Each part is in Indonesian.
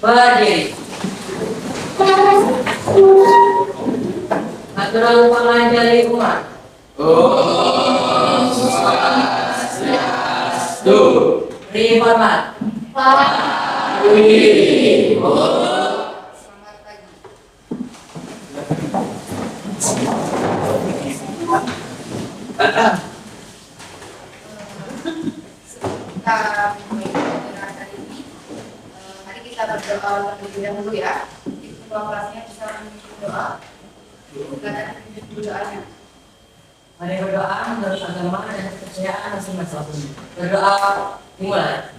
Berdiri. Aturan pengajar umat. Om Swastiastu. Beri hormat. Selamat pagi. Kita mulai pelajaran hari ini. Mari kita berdoa terlebih dahulu ya. Ketua kelasnya bisa memimpin doa. Silakan memimpin doanya. Mari berdoa menurut agama dan kepercayaan masing-masing. Berdoa dimulai.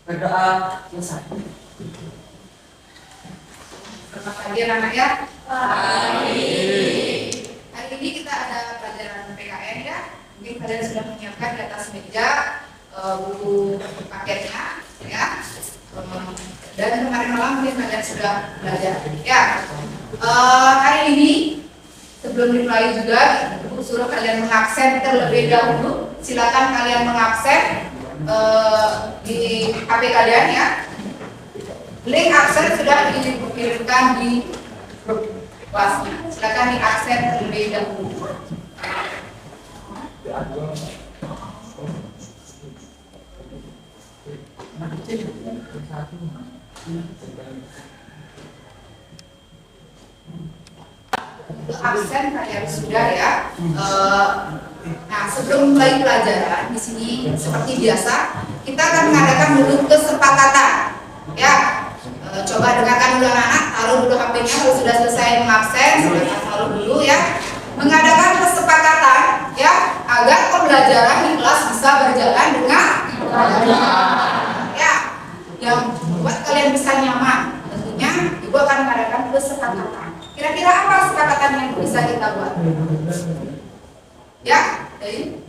Berdoa selesai. Selamat pagi anak-anak ya. Hari ini kita ada pelajaran PKN ya. Mungkin kalian sudah menyiapkan di atas meja buku paketnya ya. Dan kemarin malam mungkin kalian sudah belajar ya. Hari ini sebelum dimulai juga Ibu suruh kalian mengabsen terlebih dahulu. Silakan kalian mengabsen di HP kalian ya. Link absen sudah dikirimkan di grup kelasnya. Silakan diaksen terlebih dahulu. Untuk absen kalian sudah ya. Nah, sebelum mulai pelajaran di sini seperti biasa kita akan mengadakan dulu kesepakatan ya. Coba dengarkan dulu anak-anak, taruh dulu HP-nya kalau sudah selesai mengabsen, silakan taruh dulu ya. Mengadakan kesepakatan ya agar pembelajaran di kelas bisa berjalan dengan ya, yang buat kalian bisa nyaman. Tentunya Ibu akan mengadakan kesepakatan. Kira-kira apa kesepakatan yang bisa kita buat? Ya, jadi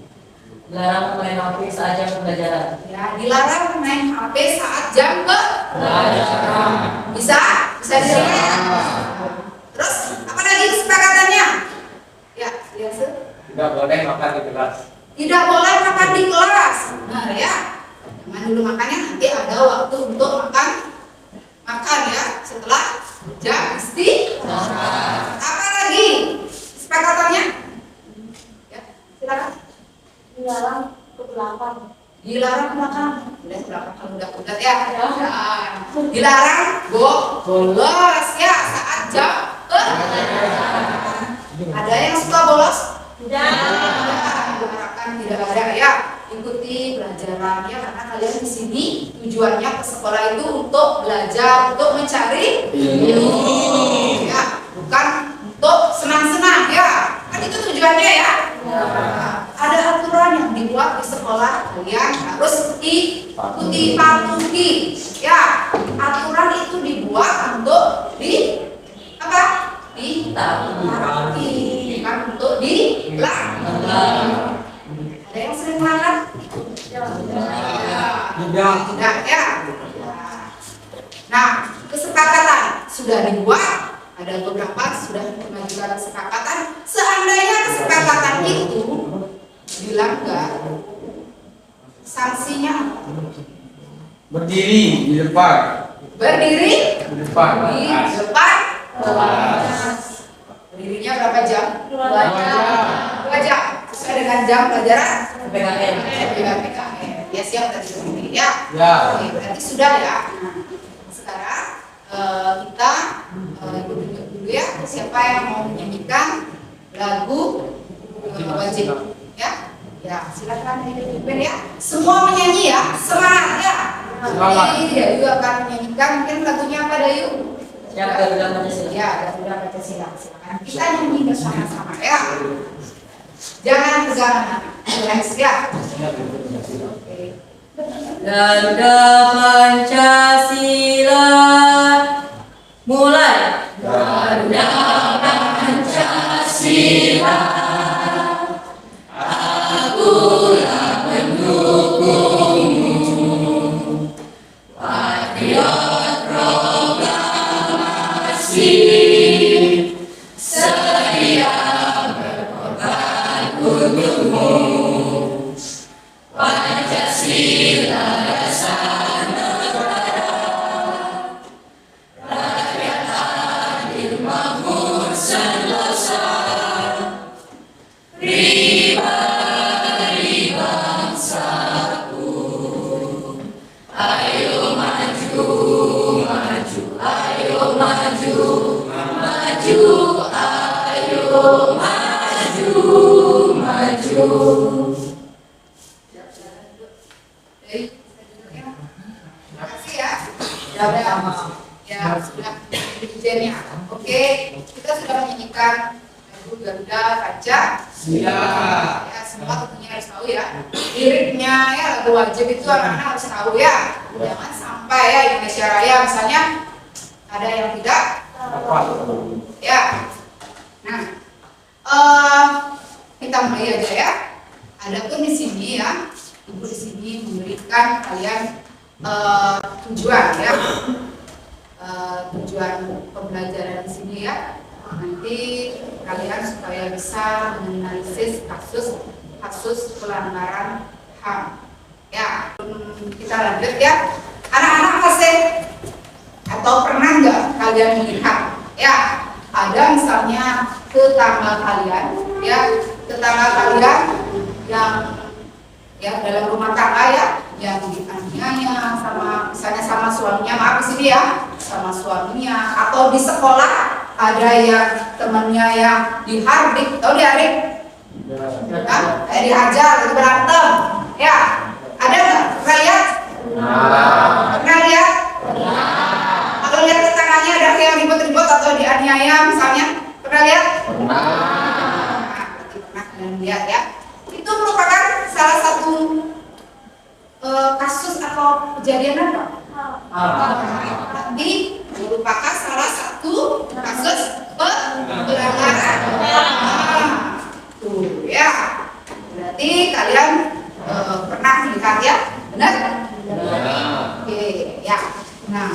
Dilarang main HP saat jam pembelajaran. ya, dilarang main HP saat jam pelajaran. Bisa? Bisa diterima ya? Terus, apa lagi kesepakatannya? Ya, biasa. Tidak boleh makan di kelas. Tidak boleh makan di kelas. Nah ya, jangan dulu makannya, nanti ada waktu untuk makan ya setelah jam istirahat. Apa lagi kesepakatannya? Ya, silakan. Dilarang ke belakang. Dilarang ke belakang. Udah ke belakang kalau udah ya. Nah, dilarang bolos ya saat jam ada yang suka bolos? Tidak. Diharapkan tidak ada ya. Ikuti pelajarannya karena kalian di sini tujuannya ke sekolah itu untuk belajar, untuk mencari ilmu ya, bukan untuk senang-senang ya. Kan itu tujuannya ya. Nah, ada aturan yang dibuat di sekolah, kalian harus ikuti, patuhi ya. Aturan itu dibuat untuk ditaati, bukan untuk dilanggar. Ada yang sering melanggar? Tidak ya. Nah, kesepakatan sudah dibuat. Ada beberapa sudah mengajukan kesepakatan. Seandainya kesepakatan itu dilanggar, sanksinya apa? Berdiri di depan. Berdiri Di depan. di depan kelas. Berdirinya berapa jam? 2 jam. Sesuai dengan jam pelajaran PKN. PKN. Ya siap tadi berdiri ya. Ya. Oke, berarti sudah ya. Nah, sekarang kita tunjuk dulu ya siapa yang mau menyanyikan lagu wajib ya. Ya, silakan dipimpin ya. Semua menyanyi ya, semangat ya. Semangat. Jadi Dayu akan menyanyikan mungkin lagunya apa Dayu? Siap Garuda Pancasila. Ya, Garuda Pancasila. Silakan kita nyanyi bersama-sama ya. Jangan tegangan, relax ya. Oke. Garuda Pancasila. Mulai. Garuda Pancasila. Baik, terima kasih ya. Ya sudah ujiannya. Oke, kita sudah menyanyikan lagu Garuda Kaca. Iya. Ya, semua tentunya harus tahu ya. Liriknya ya lagu wajib itu anak-anak harus tahu ya. Jangan sampai ya Indonesia Raya misalnya ada yang tidak. Ya. Nah, kita mulai aja ya. Adapun di sini ya, ibu di sini memberikan kalian tujuan ya. Tujuan pembelajaran di sini ya. Nanti kalian supaya bisa menganalisis kasus pelanggaran HAM. Ya, kita lanjut ya. Anak-anak masih atau pernah nggak kalian melihat ya ada misalnya tetangga kalian ya yang ya dalam rumah tangga ya yang dianiaya sama misalnya sama suaminya, maaf di sini ya, sama suaminya, atau di sekolah ada yang temannya yang dihardik atau diharik dihajar atau berantem ya, ada nggak? Pernah lihat? Pernah lihat? Atau lihat tetangganya ada yang ribut-ribut atau dianiaya misalnya, pernah lihat? Pernah kalian lihat ya. Itu merupakan salah satu kasus atau kejadian apa? Tapi merupakan salah satu kasus pelanggaran. Tuh ya. Berarti kalian pernah melihat ya, benar? Oke ya. Nah,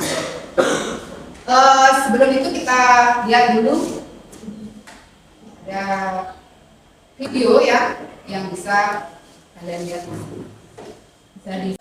sebelum itu kita lihat dulu ada video ya yang bisa kalian lihat dari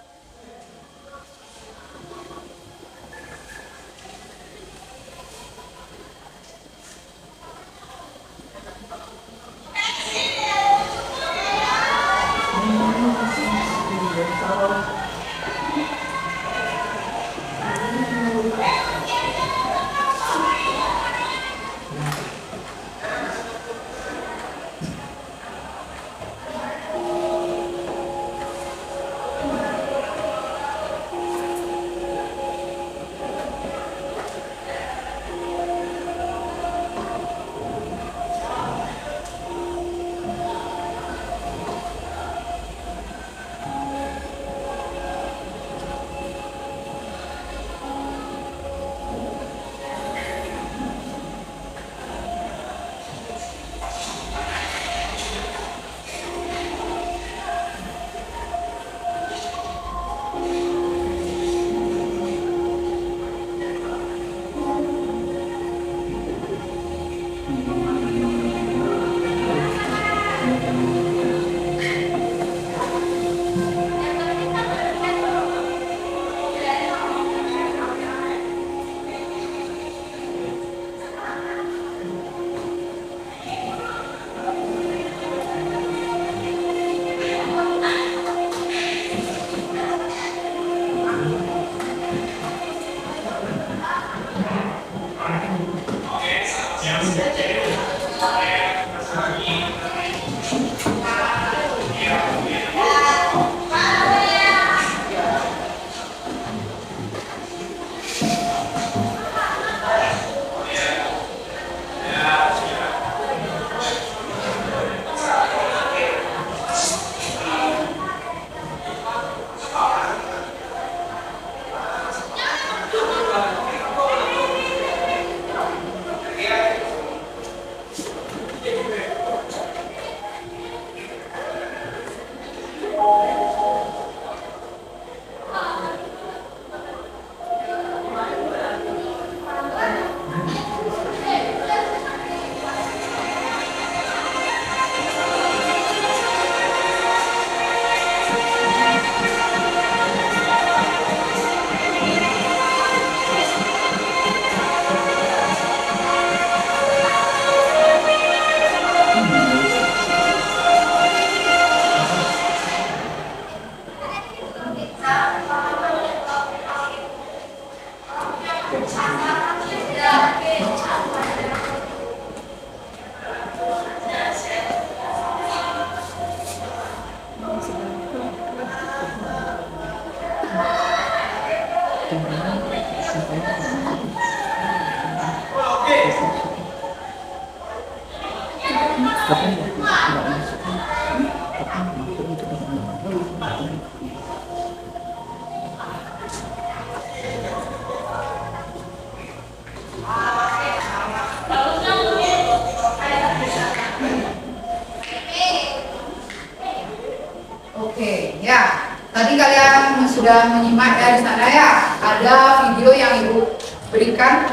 Oke, ya. Tadi kalian sudah menyimak ya di sana ya. Ada video yang Ibu berikan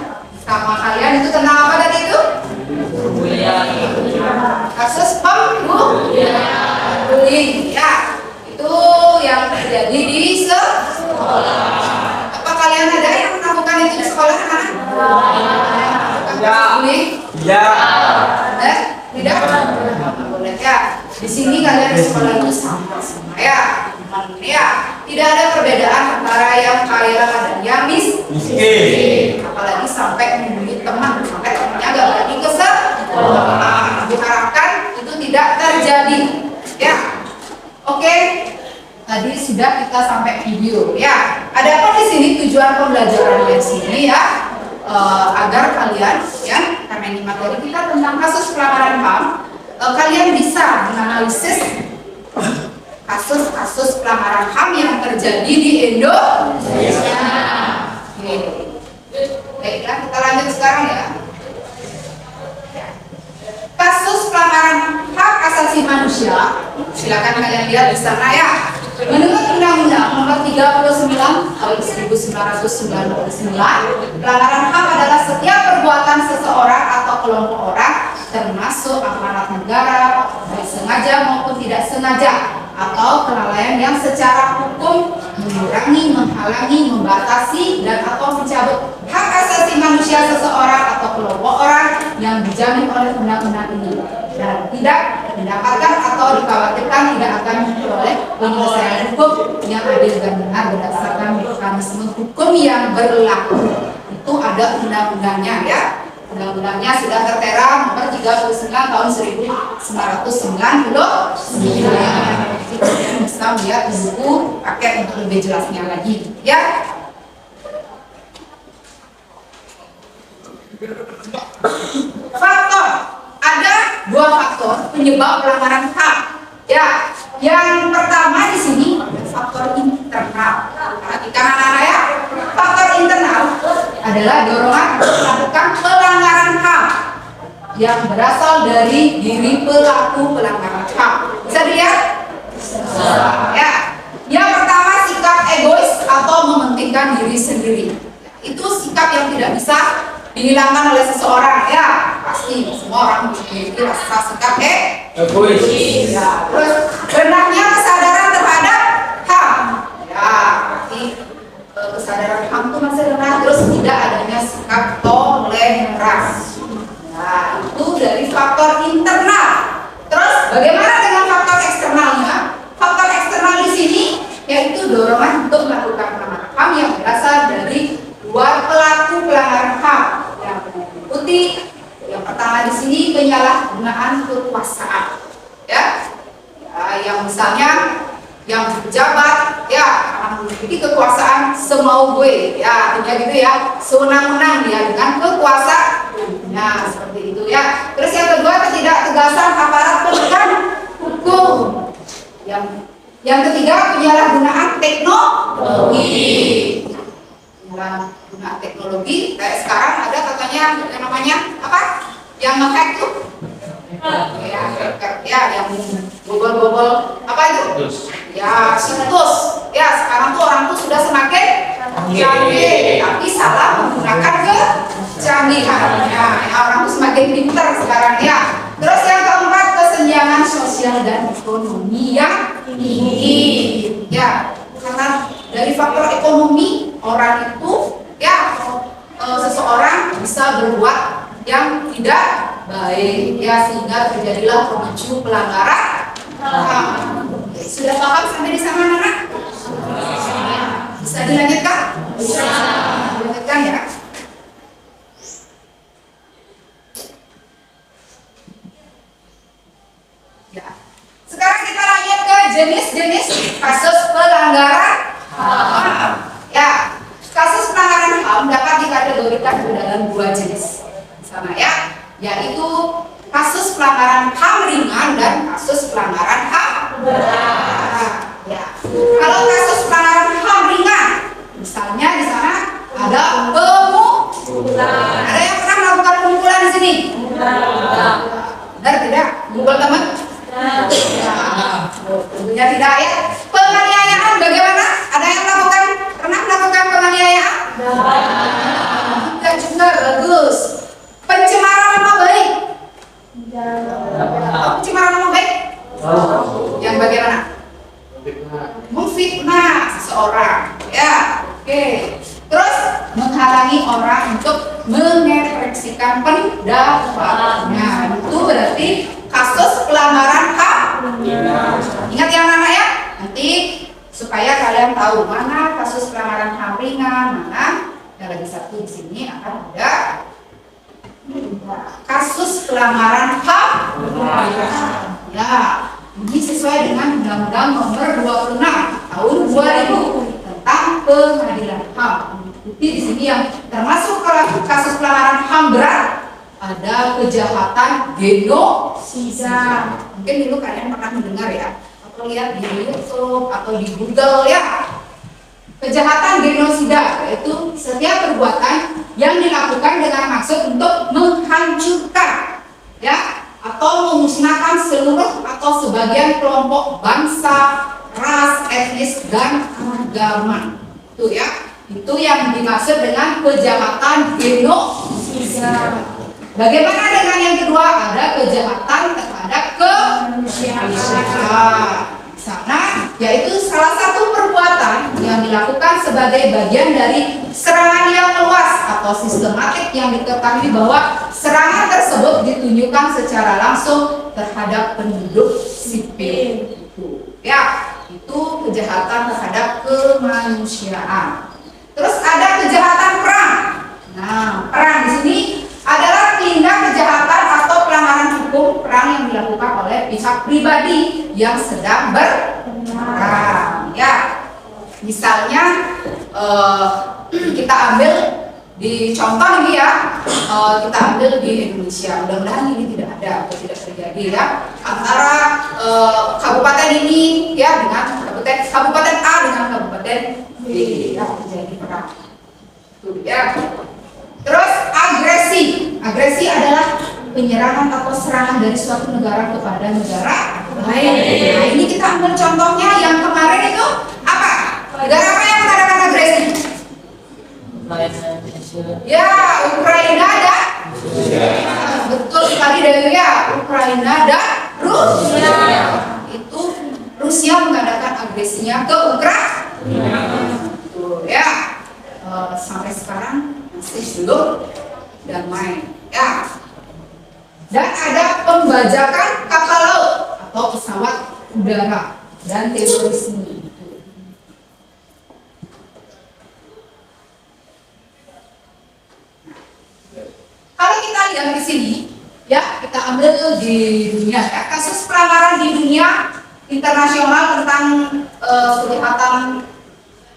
sama kalian itu tentang apa tadi itu? Kasus bullying. Ya. Itu yang terjadi di sekolah. Apa kalian ada yang melakukan itu di sekolah, anak? Ya. Bullying? Ya. Tidak? Boleh ya. Di sini kalian di sekolah itu sama ya. Ya, tidak ada perbedaan antara yang kaya dan yang miskin. Apalagi sampai membuli teman, sampai temannya gak berani ke sekolah. Diharapkan itu tidak terjadi. Ya, oke. Tadi sudah kita sampai video. Ya, ada apa di sini tujuan pembelajaran di sini ya? Agar kalian ya, karena ini materi kita tentang kasus pelanggaran HAM, kalian bisa menganalisis kasus-kasus pelanggaran HAM yang terjadi di Indonesia. Oke. Baiklah, kita lanjut sekarang ya. Kasus pelanggaran hak asasi manusia, silakan kalian lihat di sana ya. Menurut Undang-Undang Nomor 39 Tahun 1999, pelanggaran HAM adalah setiap perbuatan seseorang atau kelompok orang, termasuk amanat negara, baik sengaja maupun tidak sengaja, atau kelalaian yang secara hukum mengurangi, menghalangi, membatasi, dan atau mencabut hak asasi manusia seseorang atau kelompok orang yang dijamin oleh undang-undang ini, dan tidak mendapatkan atau dikhawatirkan tidak akan memperoleh penyelesaian hukum yang adil dan benar berdasarkan mekanisme hukum yang berlaku. Itu ada undang-undangnya ya. Undang-undangnya sudah tertera nomor 39 tahun 1999. Kalian bisa melihat di buku paket untuk lebih jelasnya lagi ya. Faktor, ada dua faktor penyebab pelanggaran HAM ya. Yang pertama di sini faktor internal. Perhatikan anak-anak ya. Faktor internal adalah dorongan melakukan pelanggaran HAM yang berasal dari diri pelaku pelanggaran HAM. Bisa dilihat? Ya. Yang pertama sikap egois atau mementingkan diri sendiri. Itu sikap yang tidak bisa dihilangkan oleh seseorang ya. Pasti semua orang memiliki rasa sikap Egois. ya. Terus rendahnya kesadaran terhadap HAM ya. Berarti kesadaran HAM itu masih rendah. Terus tidak adanya sikap toleransi. Nah, itu dari faktor internal. Terus bagaimana dengan faktor eksternalnya? Faktor eksternal di sini yaitu dorongan untuk melakukan pelanggaran HAM yang berasal dari luar pelaku pelanggaran HAM yang meliputi yang pertama di sini penyalahgunaan kekuasaan ya, yang misalnya yang pejabat ya memiliki kekuasaan semau gue ya, artinya gitu ya, sewenang-wenang dia dengan kekuasaan. Nah, seperti itu ya. Terus yang kedua, ketidaktegasan aparat penegak hukum. Yang ketiga, penyalahgunaan teknologi. Penyalahgunaan teknologi kayak sekarang ada katanya yang namanya apa? Yang nge-hack tuh. Ya, hacker ya, yang bobol-bobol apa itu? Ya, situs. Ya, sekarang tuh orang tuh sudah semakin canggih, tapi salah menggunakan kecanggihan. Ya, orang tuh semakin pintar sekarang ya. Terus yang keempat, kesenjangan sosial dan ekonomi yang tinggi. Ya, karena dari faktor ekonomi orang itu ya seseorang bisa berbuat yang tidak baik ya, sehingga terjadilah pemicu pelanggaran HAM. Sudah paham sampai di sana anak? Bisa dilanjutkan? Bisa. Dilanjutkan ya. Ya. Sekarang kita lanjut ke jenis-jenis kasus pelanggaran HAM. Ya, kasus dibagi-bagikan ke dalam dua jenis sama ya, yaitu kasus pelanggaran HAM ringan dan kasus pelanggaran HAM berat. Ya. Kalau kasus pelanggaran HAM ringan, misalnya di sana ada pemukulan. Ada yang pernah melakukan pemukulan di sini? Benar tidak? Mukul teman? Tentunya tidak ya. Penganiayaan bagaimana? Ada yang pernah melakukan penganiayaan? Tidak juga, bagus. Pencemaran nama baik. Pencemaran nama baik. Yang bagaimana? Memfitnah seseorang. Ya, oke. Terus menghalangi orang untuk mengekspresikan pendapatnya. Itu berarti kasus pelanggaran HAM. Ingat ya anak-anak ya. Nanti supaya kalian tahu mana kasus pelanggaran HAM ringan, mana yang lagi satu di sini akan ada kasus pelanggaran HAM. Ya, ini sesuai dengan Undang-Undang Nomor 26 Tahun 2000 tentang Pengadilan HAM. Jadi di sini yang termasuk kasus pelanggaran HAM berat ada kejahatan genosida. Mungkin dulu kalian pernah mendengar ya, atau lihat di YouTube atau di Google ya. Kejahatan genosida yaitu setiap perbuatan yang dilakukan dengan maksud untuk menghancurkan ya atau memusnahkan seluruh atau sebagian kelompok bangsa, ras, etnis dan agama. Itu ya. Itu yang dimaksud dengan kejahatan genosida. Bagaimana dengan yang kedua? Ada kejahatan terhadap kemanusiaan. Sana yaitu salah satu perbuatan yang dilakukan sebagai bagian dari serangan yang meluas atau sistematik yang diketahui bahwa serangan tersebut ditunjukkan secara langsung terhadap penduduk sipil. Ya, itu kejahatan terhadap kemanusiaan. Terus ada kejahatan perang. Nah, perang di sini adalah tindak kejahatan atau pelanggaran hukum perang yang dilakukan oleh pihak pribadi yang sedang berperang. Ya, misalnya kita ambil di contoh ini ya, kita ambil di Indonesia. Mudah-mudahan ini tidak ada atau tidak terjadi ya antara kabupaten ini ya dengan kabupaten A dengan kabupaten B ya terjadi perang. Tuh ya. Terus agresi. Agresi adalah penyerangan atau serangan dari suatu negara kepada negara lain. Nah, ini kita ambil contohnya yang kemarin itu apa? Negara apa yang mengadakan agresi? Ya, Ukraina dan betul sekali dari ya, Ukraina dan Rusia. Itu Rusia mengadakan agresinya ke Ukraina. Tuh ya. Sampai sekarang masih belum damai ya. Dan ada pembajakan kapal laut atau pesawat udara dan terorisme. Kalau kita lihat di sini ya, kita ambil di dunia ya, kasus pelanggaran di dunia internasional tentang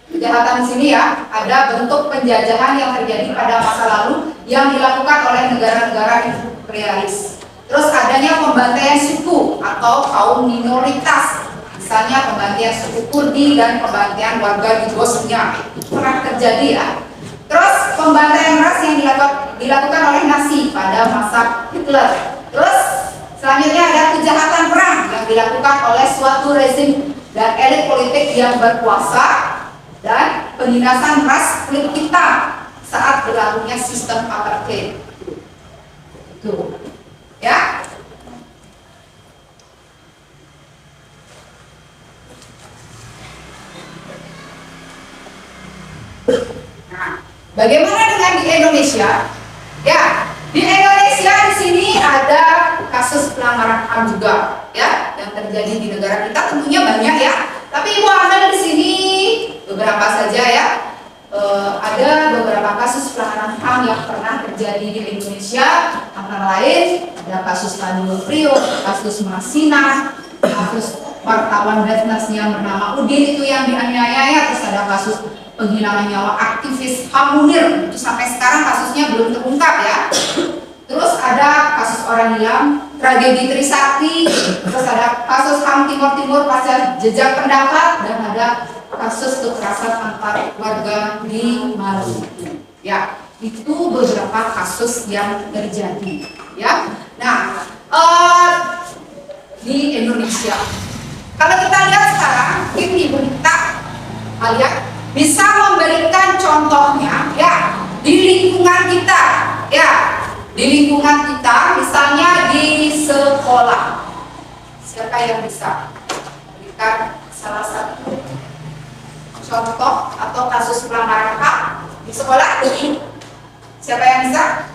kejahatan di sini ya, ada bentuk penjajahan yang terjadi pada masa lalu yang dilakukan oleh negara-negara imperialis. Terus adanya pembantaian suku atau kaum minoritas, misalnya pembantaian suku Kurdi dan pembantaian warga di Bosnia, itu pernah terjadi ya. Terus pembantaian ras yang dilakukan oleh Nazi pada masa Hitler. Terus selanjutnya ada kejahatan perang yang dilakukan oleh suatu rezim dan elit politik yang berkuasa, dan penindasan ras kulit hitam saat berlakunya sistem apartheid. Itu, ya. Nah, bagaimana dengan di Indonesia? Ya, di Indonesia di sini ada kasus pelanggaran HAM juga, ya, yang terjadi di negara kita tentunya banyak ya. Tapi ibu ambil di sini beberapa saja ya. Ada beberapa kasus pelanggaran HAM yang pernah terjadi di Indonesia, antara lain ada kasus Tanjung Priok, kasus Masina, kasus wartawan Betnas yang bernama Udin itu yang dianiaya, terus ada kasus penghilangan nyawa aktivis HAM Munir, itu sampai sekarang kasusnya belum terungkap ya. Terus ada kasus orang hilang, tragedi Trisakti, terus ada kasus HAM Timur Timur pasca jejak pendapat, dan ada kasus kekerasan antar warga di Maluku. Ya, itu beberapa kasus yang terjadi. Ya, nah di Indonesia, kalau kita lihat sekarang, ini berita kalian bisa memberikan contohnya, ya, di lingkungan kita, ya. Di lingkungan kita, misalnya di sekolah, siapa yang bisa berikan salah satu contoh atau kasus pelanggaran HAM di sekolah? Siapa yang bisa?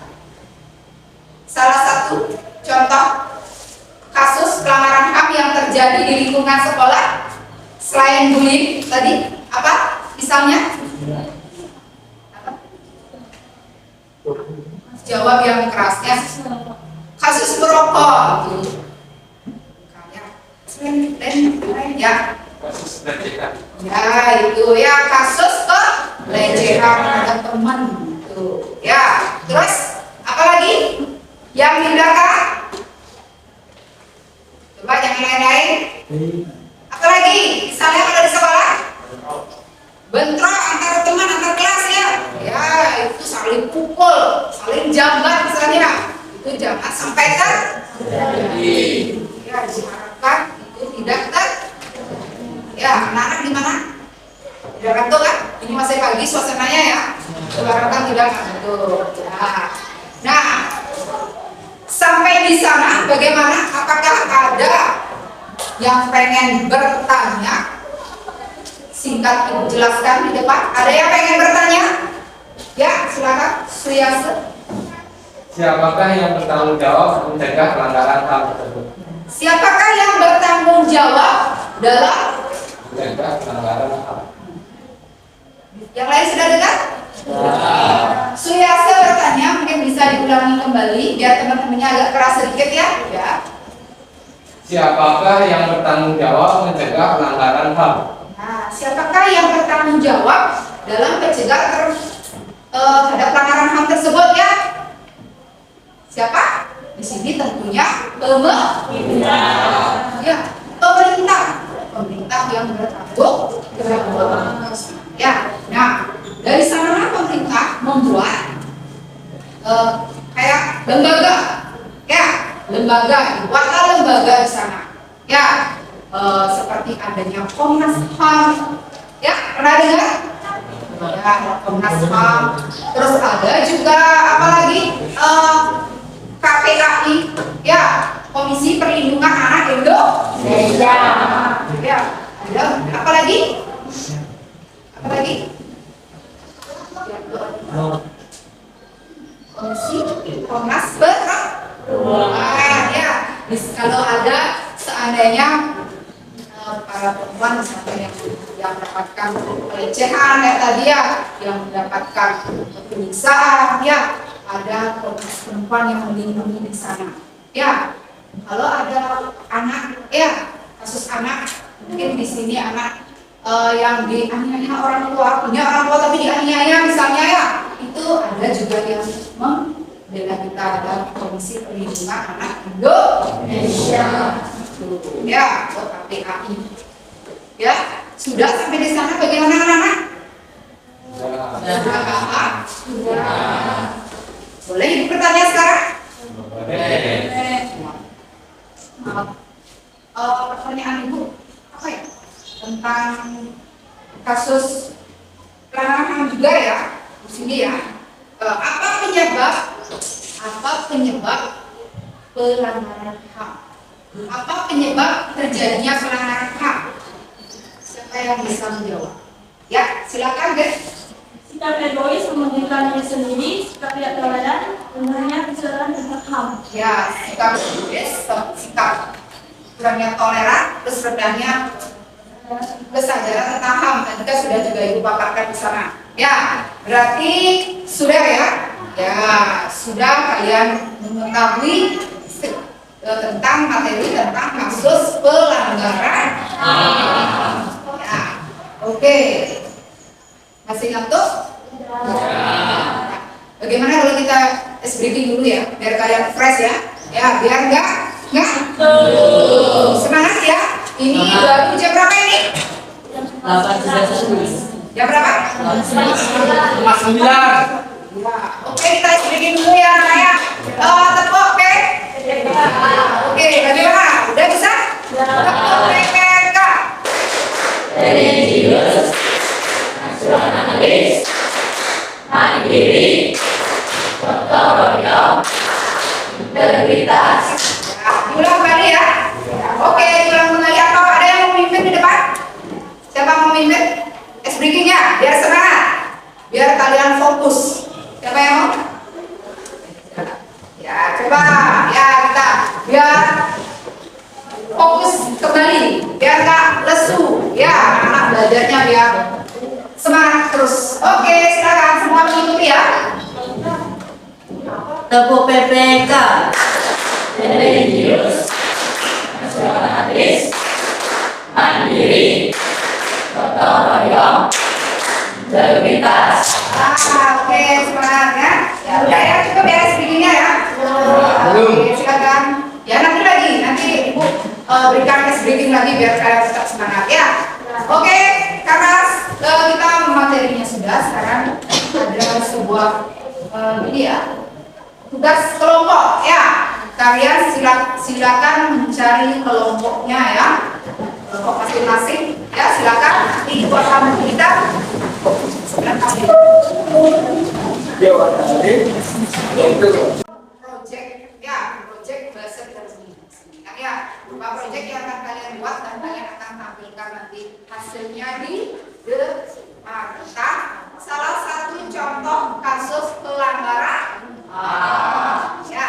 Salah satu contoh kasus pelanggaran HAM yang terjadi di lingkungan sekolah selain bullying tadi, apa misalnya? Jawab yang kerasnya. Kasus merokok itu kayak ya. Kasus pelecehan. Ya itu ya, kasus pelecehan terhadap teman itu. Ya, terus apa lagi yang di belakang? Coba yang lain-lain. Apa lagi? Misalnya kalau di sekolah, bentrok antara teman antar kelas ya. Ya itu saling pukul, saling jambat misalnya. Itu jangan sampai terjadi. Ya diharapkan itu tidak terjadi. Ya, anak-anak di mana? Tidak ngantuk kan? Ini masih pagi suasananya ya. Diharapkan tidak ngantuk. Ya. Nah, sampai di sana bagaimana? Apakah ada yang pengen bertanya? Singkat Ibu jelaskan di depan. Ada yang pengen bertanya? Ya, silakan. Suyase. Siapakah yang bertanggung jawab mencegah pelanggaran HAM tersebut? Siapakah yang bertanggung jawab dalam Mencegah pelanggaran HAM. yang lain sudah dengar? Suyase bertanya, mungkin bisa diulangi kembali biar teman-temannya agak keras sedikit ya. Ya. Siapakah yang bertanggung jawab mencegah pelanggaran HAM? Nah, siapakah yang bertanggung jawab dalam mencegah terhadap pelanggaran HAM tersebut ya? Siapa? Di sini tentunya pemerintah. Ya, pemerintah. Pemerintah yang bertanggung jawab. Ya, nah dari sana pemerintah membuat kayak lembaga, ya, lembaga, dibuatlah lembaga di sana. Ya, seperti adanya Komnas HAM, ya pernah dengar? Ya, Komnas HAM. Terus ada juga apa lagi? KPAI, ya, Komisi Perlindungan Anak Indonesia. Ya, ada apa lagi? Apa lagi? Komisi Komnas Perempuan. Ya, kalau ada seandainya para perempuan misalnya yang mendapatkan pelecehan ya tadi ya, yang mendapatkan penyiksaan ya, ada Komnas Perempuan yang melindungi di sana. Ya, kalau ada anak ya, kasus anak, mungkin di sini anak yang dianiaya orang tua, punya orang tua tapi dianiaya misalnya ya, itu ada juga yang membela kita, ada Komisi Perlindungan Anak Indonesia. Ya, atau KPAI. Ya, sudah sampai di sana bagaimana anak-anak? Sudah. Boleh ibu bertanya sekarang? Maaf. Pertanyaan ibu apa ya? Tentang kasus pelanggaran HAM juga ya di sini ya. Apa penyebab pelanggaran HAM? Apa penyebab terjadinya pelanggaran HAM? Siapa yang bisa menjawab? Ya, silakan guys. Sikap egois mementingkan diri sendiri, sikap tidak toleran, umumnya kesadaran tentang HAM. Ya, sikap egois, sikap kurangnya toleran, terus rendahnya kesadaran tentang HAM. Tadi kan sudah juga ibu paparkan di sana. Ya, berarti sudah ya. Ya, sudah kalian mengetahui tentang materi tentang kasus pelanggaran HAM. Ya, oke. Masih ngantuk? Bagaimana kalau kita breathing dulu ya, biar kalian fresh ya. Ya, biar enggak semangat ya. Ini baru jam berapa ini? 8.31. Jam berapa? 5.9. Ya, oke kita breathing dulu ya anak-anak. Tepuk, oke? Oke, bagaimana? Udah bisa? Tepuk PPK. Religius, nasionalis, mandiri, gotong royong, integritas. Ya, diulang kembali ya. Oke, diulang kembali. Atau ada yang mau memimpin di depan? Siapa mau memimpin? Breakingnya, biar semangat, biar kalian fokus. Siapa yang mau? Ya, coba ya kita biar fokus kembali, biar nggak lesu. Ya, anak belajarnya biar semangat terus. Oke, silakan semua mengikuti ya. Tepuk PPK. Religius, nasionalis, mandiri, gotong royong, integritas. Oke, semangat ya. Ya udah ya, cukup ya speakingnya ya. Oke, silakan. Ya nanti ibu berikan breaking lagi biar kalian tetap semangat ya. Oke, karena kita materinya sudah, sekarang ada sebuah ini ya, tugas kelompok ya. Kalian silakan mencari kelompoknya ya, kelompok masing-masing ya. Silakan nanti ibu akan kita project ya, project bahasa terjemahan ya, berupa project yang akan kalian buat dan kalian akan tampilkan nanti hasilnya di depan kita. Salah satu contoh kasus pelanggaran ya,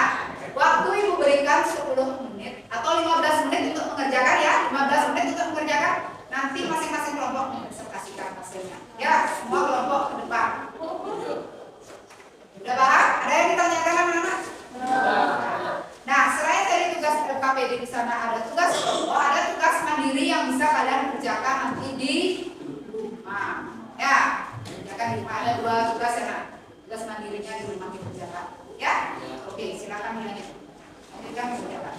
waktu ibu berikan 10 menit atau 15 menit untuk mengerjakan ya, 15 menit untuk mengerjakan. Nanti masing-masing kelompok mempresentasikan hasilnya ya, semua kelompok ke depan. Udah paham? Ada yang ditanyakan anak-anak? Nah, selain dari tugas LKPD di sana ada tugas kelompok, ada tugas mandiri yang bisa kalian kerjakan nanti di rumah. Ya, kerjakan di rumah. Ada 2 tugas ya, nah. Tugas mandirinya di rumah dikerjakan. Ya? Oke, silakan dilanjut. Lanjutkan kerjakan.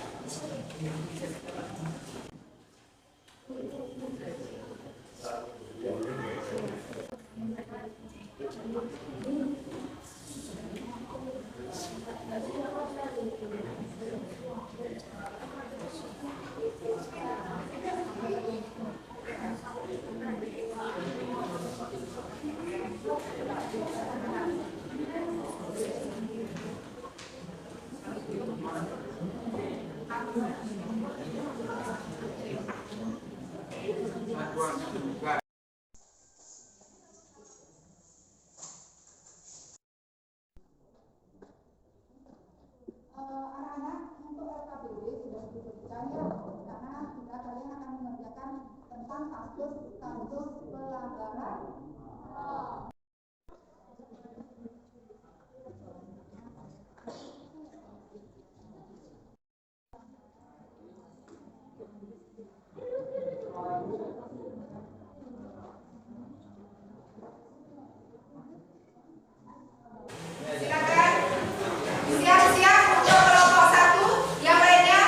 Anak-anak untuk LKPD sudah disebutkan ya, karena kita kalian akan mengerjakan tentang kasus pelanggaran. Silakan siap-siap untuk kelompok 1, yang lainnya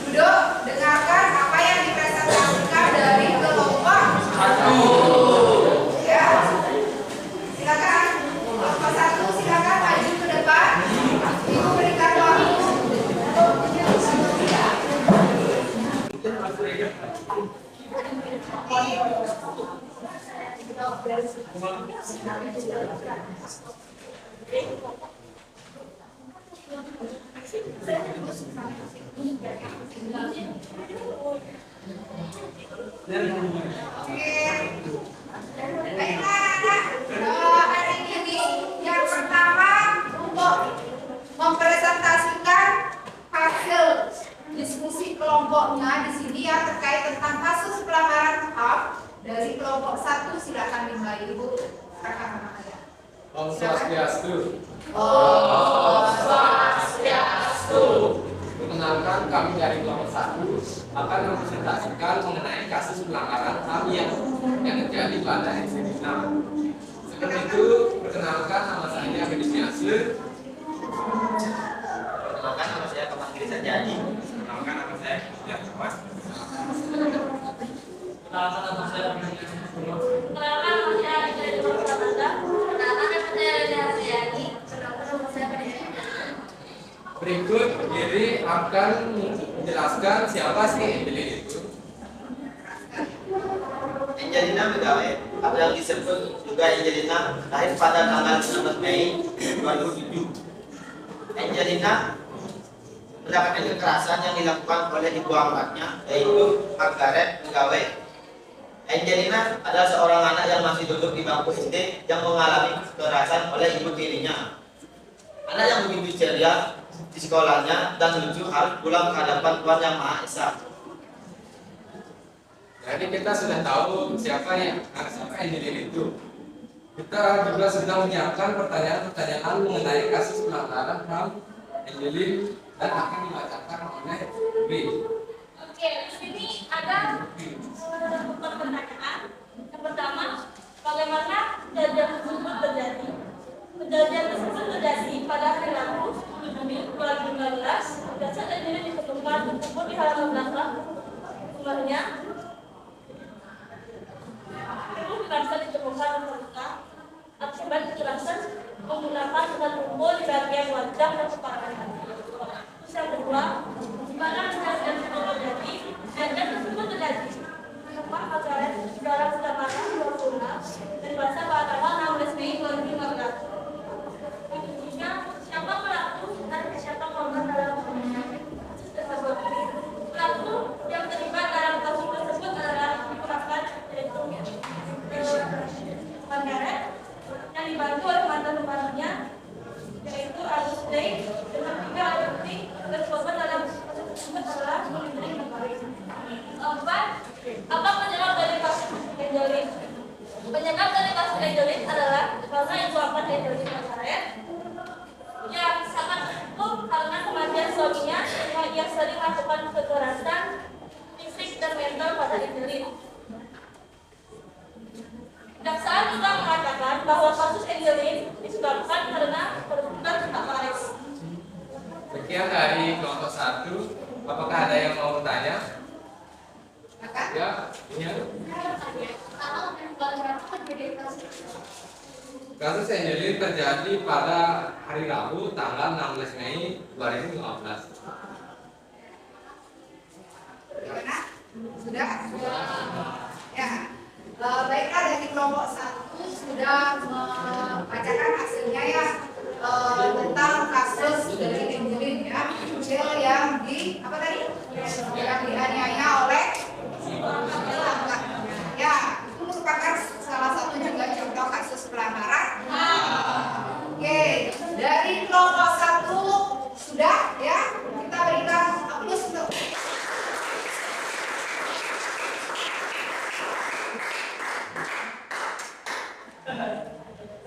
duduk dengarkan apa yang dipresentasikan dari kelompok 1. Ya, silakan kelompok 1 silakan maju ke depan. Ibu berikan waktu. Baiklah, hari ini yang pertama untuk mempresentasikan hasil diskusi kelompoknya di sini ya, terkait tentang kasus pelanggaran HAM dari kelompok 1. Silakan dimulai ibu. Om Swastiastu. Om Swastiastu. Perkenalkan, kami dari kelompok 1 akan mempresentasikan mengenai kasus pelanggaran HAM yang terjadi pada SD 6. Sebelum itu, perkenalkan nama saya Fedis Yasir. Perkenalkan nama saya Kapan Krisa Jadi. Perkenalkan nama saya Christian Sowas. Kenalkan nama saya Perkenalkan nama saya Ida Dewa Pratanda. Perkenalkan nama saya Reda Haryani. Perkenalkan nama saya Fedis. Berikut Giri akan menjelaskan siapa sih Angelin itu. Angelina Megawe atau yang disebut juga Angelina lahir pada tanggal 19 Mei 2007. Angelina mendapatkan kekerasan yang dilakukan oleh ibu angkatnya, yaitu Margaret Megawe. Angelina adalah seorang anak yang masih duduk di bangku SD yang mengalami kekerasan oleh ibu tirinya. Anak yang begitu ceria di sekolahnya dan lucu harus pulang ke hadapan Tuhan Yang Maha Esa. Jadi kita sudah tahu siapa Angelin itu. Kita juga sudah menyiapkan pertanyaan-pertanyaan mengenai kasus pelanggaran HAM Angelin dan akan dibacakan oleh B. Oke, di sini ada beberapa pertanyaan. Yang pertama, bagaimana kejadian tersebut terjadi? Kejadian tersebut terjadi pada hari Rabu 10 Juni 2019. Jasad Angelin ditemukan terkubur di halaman belakang rumahnya. Ibu merasa ditemukan terluka akibat kekerasan menggunakan sekat tumpul di bagian wajah dan kepalanya. Terus yang kedua, di mana kejadian tersebut terjadi? Kejadian tersebut terjadi Pak Margaret dalam Kecamatan Luaruna dan bahasa pada tanggal 16 Mei 2015. Intinya, siapa pelaku dan siapa korban dalam kasus tersebut? Pelaku yang terlibat dalam kasus tersebut adalah diperlukan yaitu Margaret yang dibantu oleh mantan pembantunya yaitu Agus Day dengan 3 alat bukti dan korban dalam kasus tersebut adalah Melindri Margaret. 4. Apa penyebab dari kasus Angelin? Penyebab dari kasus Angelin adalah karena ibu angkat Angelin Margaret yang sangat terpukul karena kematian suaminya yang ia sering melakukan kekerasan fisik dan mental pada Angelin. Jaksa juga mengatakan bahwa kasus Angelin disebabkan karena perbuatan tak waras. Sekian dari kelompok 1. Apakah ada yang mau bertanya? Ya, ini. Kasus Angelin terjadi pada hari Rabu tanggal 16 Mei 2015. Gimana? Sudah? Ya. Baiklah, dari kelompok 1 sudah membacakan hasilnya ya tentang kasus dari Angelin ya, yang di apa tadi? Yang dianiaya oleh ya, itu merupakan salah satu juga contoh kasus pelanggaran. Oke, dari kelompok 1 sudah ya, kita berikan aplaus untuk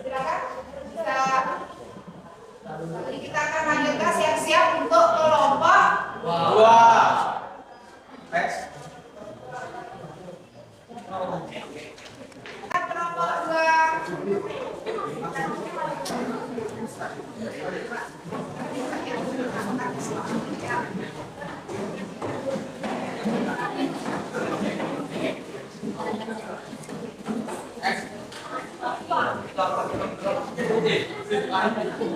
silakan bisa. Jadi kita akan lanjutkan siap-siap untuk kelompok 2. Next. kelompok 2 di depannya tadi.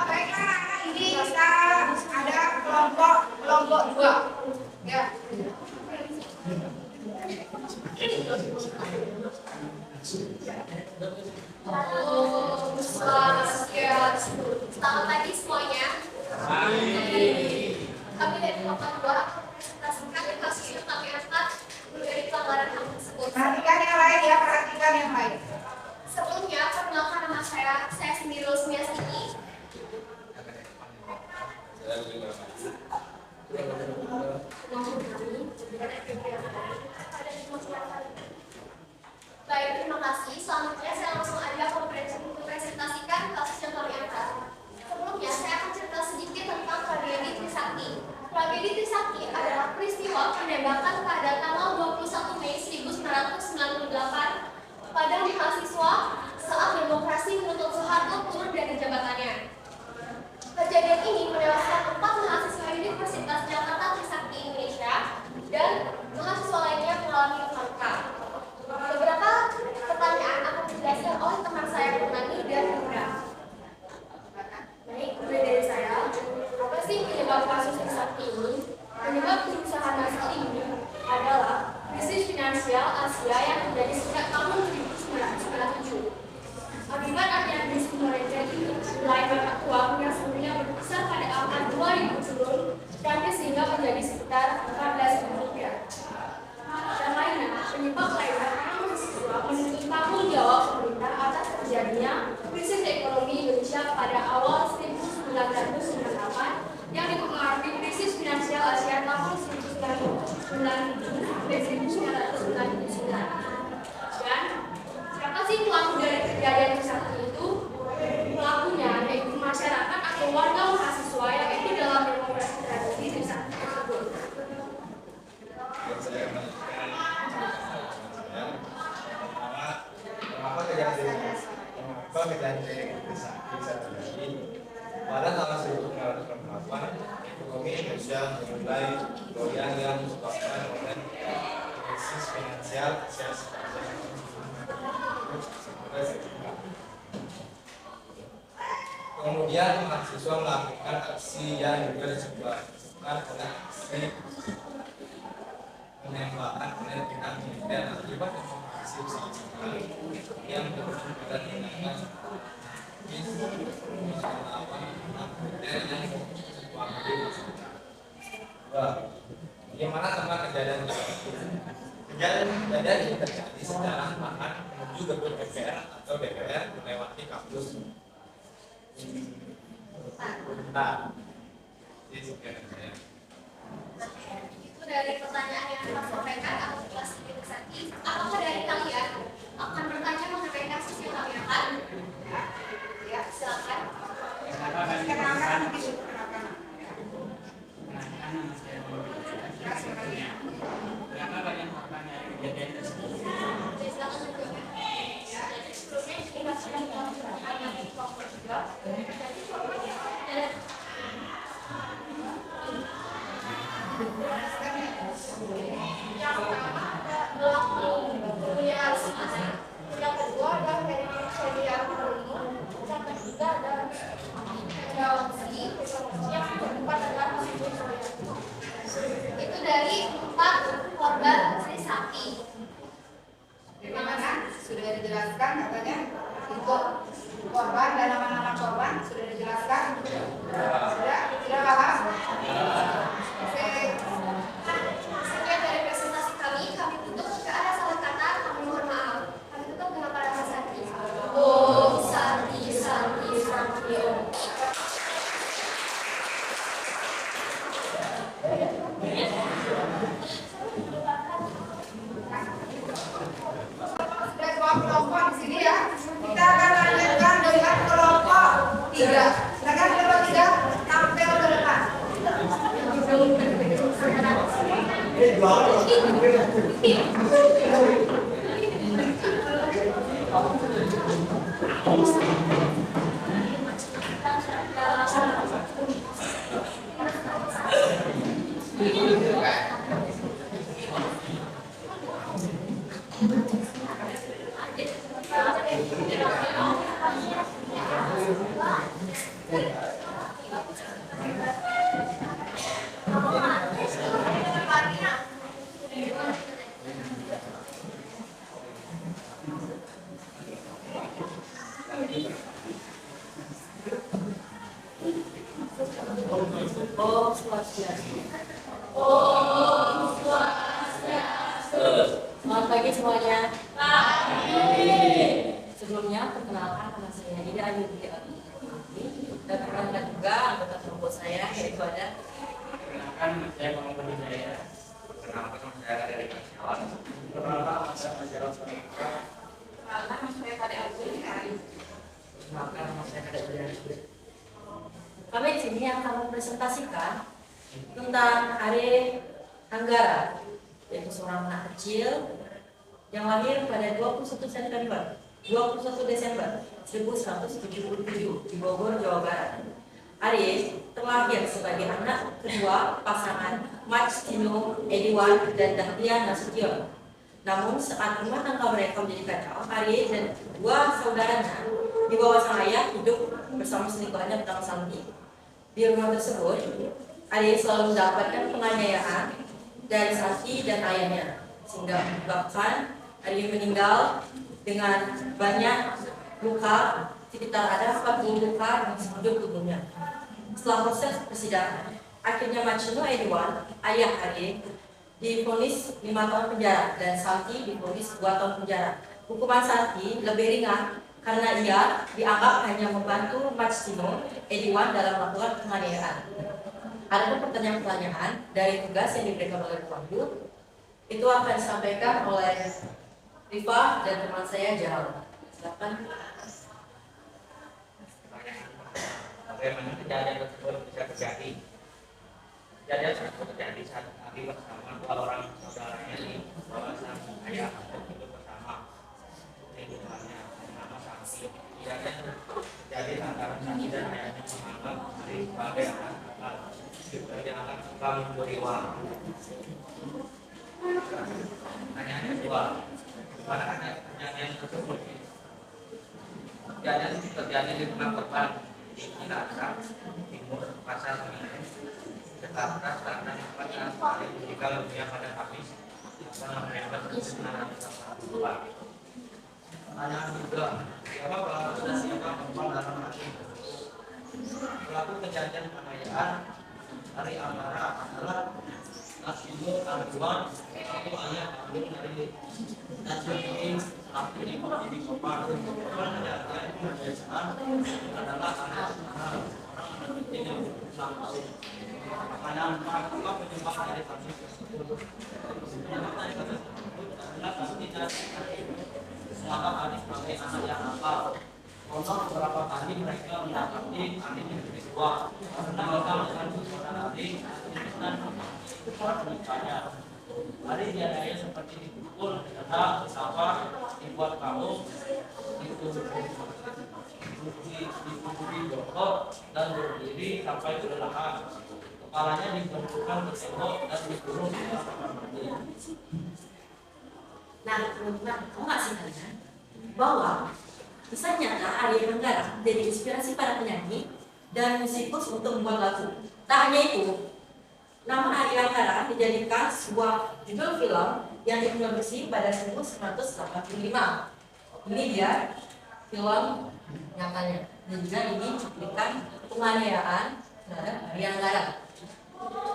Baiklah, ini kita ada kelompok 2 ya. Halo, selamat pagi semuanya. Kami dari kelompok 2 presentasikan kasus yang kami angkat dari pelanggaran HAM tersebut. Perhatikan yang lain ya, perhatikan yang lain. Sebelumnya, perkenalkan nama saya sendiri Rosmia Siti. pada tanggal 21 Mei 1998 pada mahasiswa saat demokrasi menuntut Soeharto turun dari jabatannya. Kejadian ini menewaskan 4 mahasiswa Universitas Jakarta Trisakti Indonesia dan mahasiswa lainnya mengalami luka. Beberapa pertanyaan akan dijelaskan oleh teman saya Purnani dan Indra. Baik, mulai dari saya. Apa sih penyebab kasus Trisakti ini? Penyebab kerusuhan masal ini adalah krisis finansial Asia yang terjadi sejak tahun 1997. Akibat adanya krisis moneter ini, nilai mata uang yang sebelumnya berkisar pada angka 2.000 turun dan sehingga menjadi sekitar 14.000 rupiah. Dan lainnya, penyebab lainnya karena mahasiswa menuntut tanggung jawab pemerintah atas terjadinya krisis ekonomi Indonesia pada awal 1998 yang dipengaruhi krisis finansial Asia tahun 1997 sampai 1999. Dan siapa sih pelaku dari kejadian Trisakti itu? Pelakunya yaitu masyarakat atau warga mahasiswa yang ikut dalam demonstrasi tragedi Trisakti tersebut. Kenapa kejadian Trisakti terjadi? Pada tahun 1998, ekonomi Indonesia mulai goyang yang disebabkan oleh krisis finansial Asia sepanjang kemudian mahasiswa melakukan aksi yang juga disebabkan oleh aksi penembakan oleh pihak militer akibat demokrasi besar-besaran yang berujung pada tindakan bagaimana tentang kejadian tersebut? Kejadian ini terjadi secara perlahan menuju gedung MPR atau DPR melewati kampus. Nah, itu dari pertanyaan yang Anda sampaikan atau kelas Trisakti, apakah dari kalian akan bertanya mengenai kasus yang kami angkat? Ya, silakan. Yang pertama punya asli, yang kedua adalah dari Syariah Perlindungan, yang ketiga adalah Jawabsi, yang keempat adalah itu dari 4 korban Trisakti. Bagaimana? Sudah dijelaskan katanya untuk korban dan nama-nama korban sudah dijelaskan. Sudah paham? Sekian dari presentasi kami tutup. Jika ada salah kata, kami mohon maaf. Kami tutup dengan para Santi. Om Santi Santi Santi Om. Sudah dua kelompok di sini ya. Kita akan lanjutkan dengan kelompok 3. Silakan kelompok 3 tampil ke depan. Om Swastiastu. Selamat pagi semuanya. Sebelumnya perkenalkan nama saya Ida Ayudhya dan perkenalkan juga anggota kelompok saya yaitu ada. Perkenalkan saya Muhammad Hidayah. Perkenalkan nama saya dari Kasawan. Perkenalkan saya Majarot Sanika. Perkenalkan nama saya Kade Abdul Karim. Perkenalkan nama saya Kade Abdul. Kami di sini akan mempresentasikan tentang Hari Anggara, yaitu seorang anak kecil yang lahir pada 21 Desember 1977 di Bogor, Jawa Barat. Arie terlahir sebagai anak kedua pasangan Martino Ediwan dan Dahlia Nasution. Namun saat rumah tangga mereka menjadi kacau, Arie dan dua saudaranya di bawah sang ayah hidup bersama selingkuhannya bernama Santi. Di rumah tersebut, Arie selalu mendapatkan penganiayaan dari Santi dan ayahnya, sehingga menyebabkan Arie meninggal dengan banyak luka, sekitar ada 40 luka di seluruh tubuhnya. Setelah proses persidangan, akhirnya Martino Ediwan, ayah Arie, divonis 5 tahun penjara dan Santi divonis 2 tahun penjara. Hukuman Santi lebih ringan karena ia dianggap hanya membantu Martino Ediwan dalam melakukan penganiayaan. Ada pertanyaan-pertanyaan dari tugas yang diberikan oleh Wahyu, itu akan disampaikan oleh Rifa dan teman saya Jal. Silakan. Bagaimana kejadian tersebut bisa terjadi? Kejadian tersebut terjadi saat Ari bersama 2 orang saudaranya di bawah sang ayah hidup bersama lingkungannya bernama Santi. Kejadian terjadi antara Santi dan ayahnya menganggap Ari sebagai anak nakal, juga dianggap suka mencuri uang. Pertanyaannya kedua, bagaimana kejadian tersebut? Kejadian itu terjadi di rumah korban di Cilacap Timur, Pasar Minggu, Jakarta, Selatan, pada hari meninggal dunia pada Kamis 9 November 1982. Pertanyaan kedua, siapa pelaku dan siapa korban dalam hal ini? Pelaku kejadian penganiayaan Ari Amara adalah Nasibur Arjuan, satu ayah kandung dari Nasibur Aku di Kopar. Korban kejadian penganiayaan adalah anak orang kecil yang 6 tahun. Pertanyaan apa penyebab dari kasus tersebut? Penyebab dari kasus tersebut adalah Santi dan menganggap Ari sebagai anak yang nakal. Konon beberapa kali mereka mendapati Ari menjadi tua karena mereka mengandung saudara Ari dan menikahnya. Ari dianiaya seperti dipukul, didenda, disapa, dibuat kalung, dikumpuli jongkok dan berdiri sampai kelelahan. Kepalanya dibenturkan ke tembok dan dikurung di dalam kamar mandi. Nah, teman-teman, tahu nggak sih kalian bahwa kisah nyata Ari Anggara menjadi inspirasi para penyanyi dan musikus untuk membuat lagu. Tak hanya itu, nama Ari Anggara dijadikan sebuah judul film yang diproduksi pada 1985. Ini dia film nyatanya, dan juga ini cuplikan penganiayaan terhadap Ari Anggara.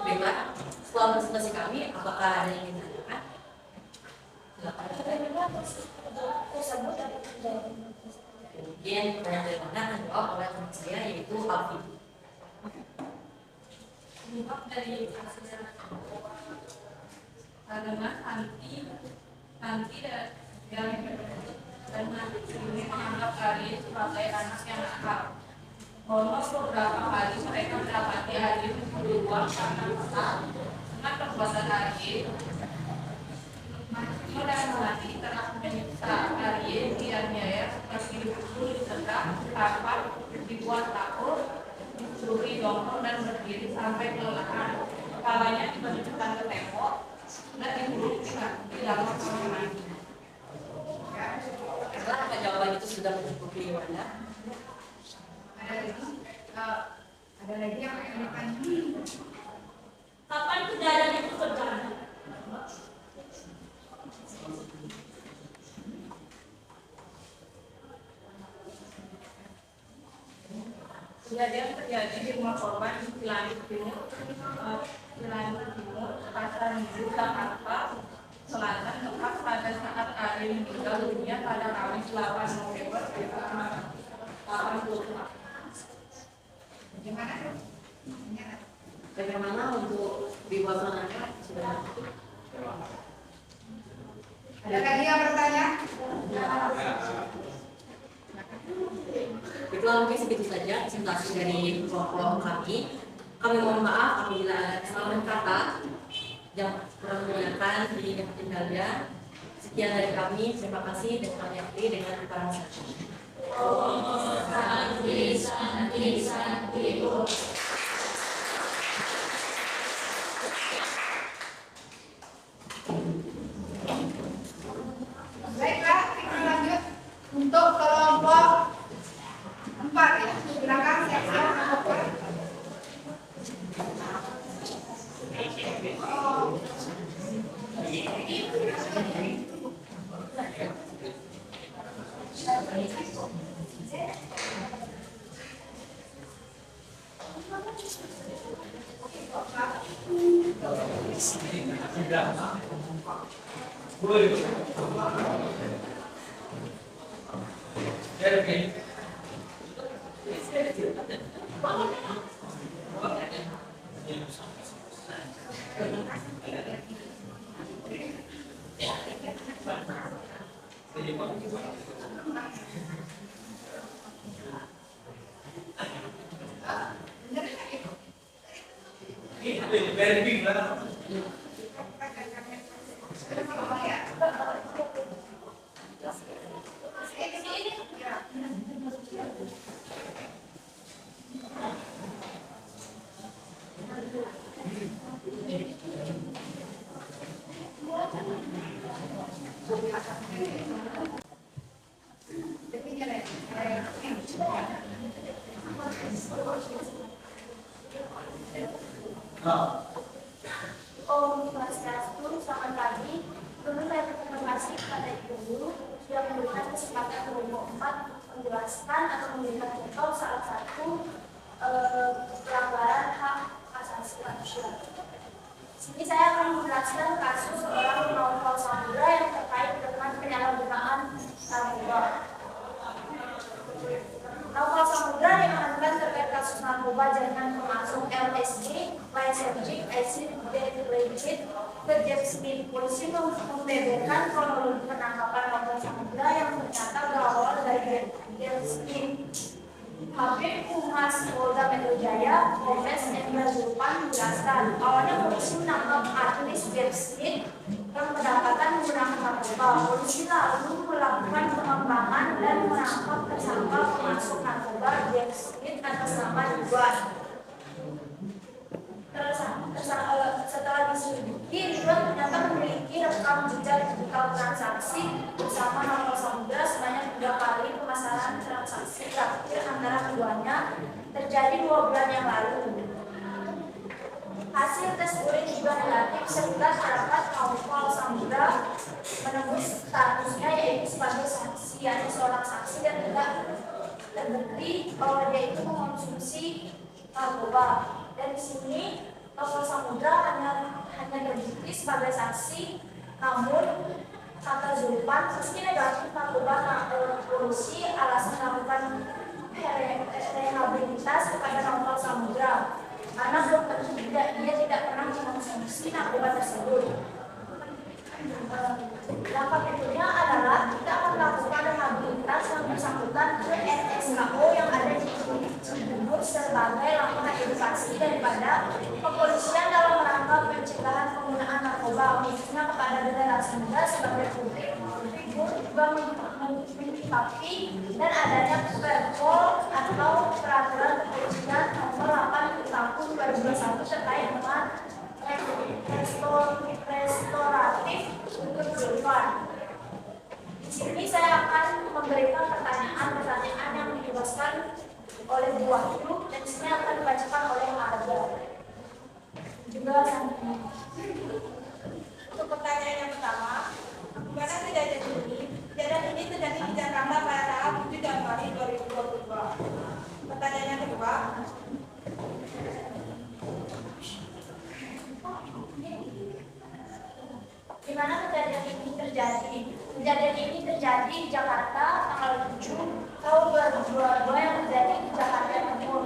Baiklah, setelah presentasi kami, apakah ada yang ingin ditanyakan? Mungkin pertanyaan dari mana akan dijawab oleh teman saya, yaitu Alfi. Penyebab dari kasusnya karena Santi dan ini menganggap Ari sebagai anak yang nakal. Konon beberapa kali mereka mendapati Ari mencuri uang karena kesal dengan perbuatan Ari. Martino dan Santi telah menyiksa Ari dianiaya seperti dipukul, ditendang, ditampar, dibuat takut, dicuri jongkok dan berdiri sampai kelelahan. Kepalanya dibenturkan ke tembok dan dikurung di dalam kamar mandi. Apakah jawaban itu sudah mencukupi Wanda? Ada lagi yang ingin ditanya? Kapan kejadian itu terjadi? Kejadian terjadi di rumah korban di Cilandak Timur, Pasar Minggu, Jakarta Selatan, tepat pada saat Ari meninggal dunia pada Kamis 8 November 1984. Bagaimana untuk diwacanakan sudah? Ada lagi yang bertanya? Itulah mungkin segitu saja presentasi dari kelompok kami. Kami mohon maaf apabila ada kesalahan kata. Jangan Kurang menyenangkan di tinggalnya. Sekian dari kami, terima kasih dan kami akhiri dengan para saksi. Baiklah, kita lanjut untuk kelompok 4 ya. Silakan siap-siap kelompok 4. Om Swastiastu, selamat pagi. Dulu saya berterima kasih kepada Ibu Guru sudah memberikan kesempatan kelompok 4 menjelaskan atau memberikan contoh salah satu pelanggaran hak asasi manusia. Sini saya akan menjelaskan kasus seorang Naufal Samudra yang terkait dengan penyalahgunaan narkoba. Naufal Samudra diamankan terkait kasus narkoba jaringan pemasok LSD, lysergic acid dehydrogenate ke James Smith. Polisi membeberkan kronologi penangkapan Naufal Samudra yang ternyata berawal dari James Smith. Habib Humas Polda Metro Jaya, Kombes Endra Zulpan menjelaskan, awalnya polisi menangkap artis James Smith yang kedapatan menggunakan narkoba. Polisi lalu melakukan pengembangan dan menangkap tersangka pemasok narkoba James Smith atas nama Ridwan. Setelah diselidiki, Ridwan ternyata memiliki rekam jejak digital transaksi bersama Naufal Samudra sebanyak 3 kali pemasaran transaksi terakhir antara keduanya terjadi 2 bulan yang lalu. Hasil tes urin juga negatif sehingga terdapat Naufal Samudra menembus statusnya yaitu sebagai saksi, yakni seorang saksi dan tidak terbukti bahwa dia itu mengkonsumsi narkoba. Dan di sini Naufal Samudra hanya terbukti sebagai saksi, namun kata Zulpan meski negatif narkoba polisi alasan melakukan rehabilitas kepada Naufal Samudra karena belum tentu dia tidak pernah mengkonsumsi narkoba tersebut. Langkah berikutnya adalah kita akan melakukan rehabilitas yang bersangkutan ke RSKO yang ada di Cibubur sebagai langkah edukasi daripada kepolisian dalam rangka pencegahan penggunaan narkoba khususnya kepada generasi muda sebagai publik juga menyikapi dan adanya perpol atau peraturan kepolisian nomor 8 tahun 2021 terkait dengan restoratif untuk kehidupan. Di sini saya akan memberikan pertanyaan yang dibebaskan oleh Bu Wahyu dan di sini akan dibacakan oleh Arga. Juga untuk pertanyaan yang pertama, bagaimana kejadian ini? Kejadian ini terjadi di Jakarta pada tanggal 7 Januari 2022. Pertanyaan yang kedua, di mana kejadian ini terjadi? Kejadian ini terjadi di Jakarta tanggal 7 tahun 2022 yang terjadi di Jakarta Timur.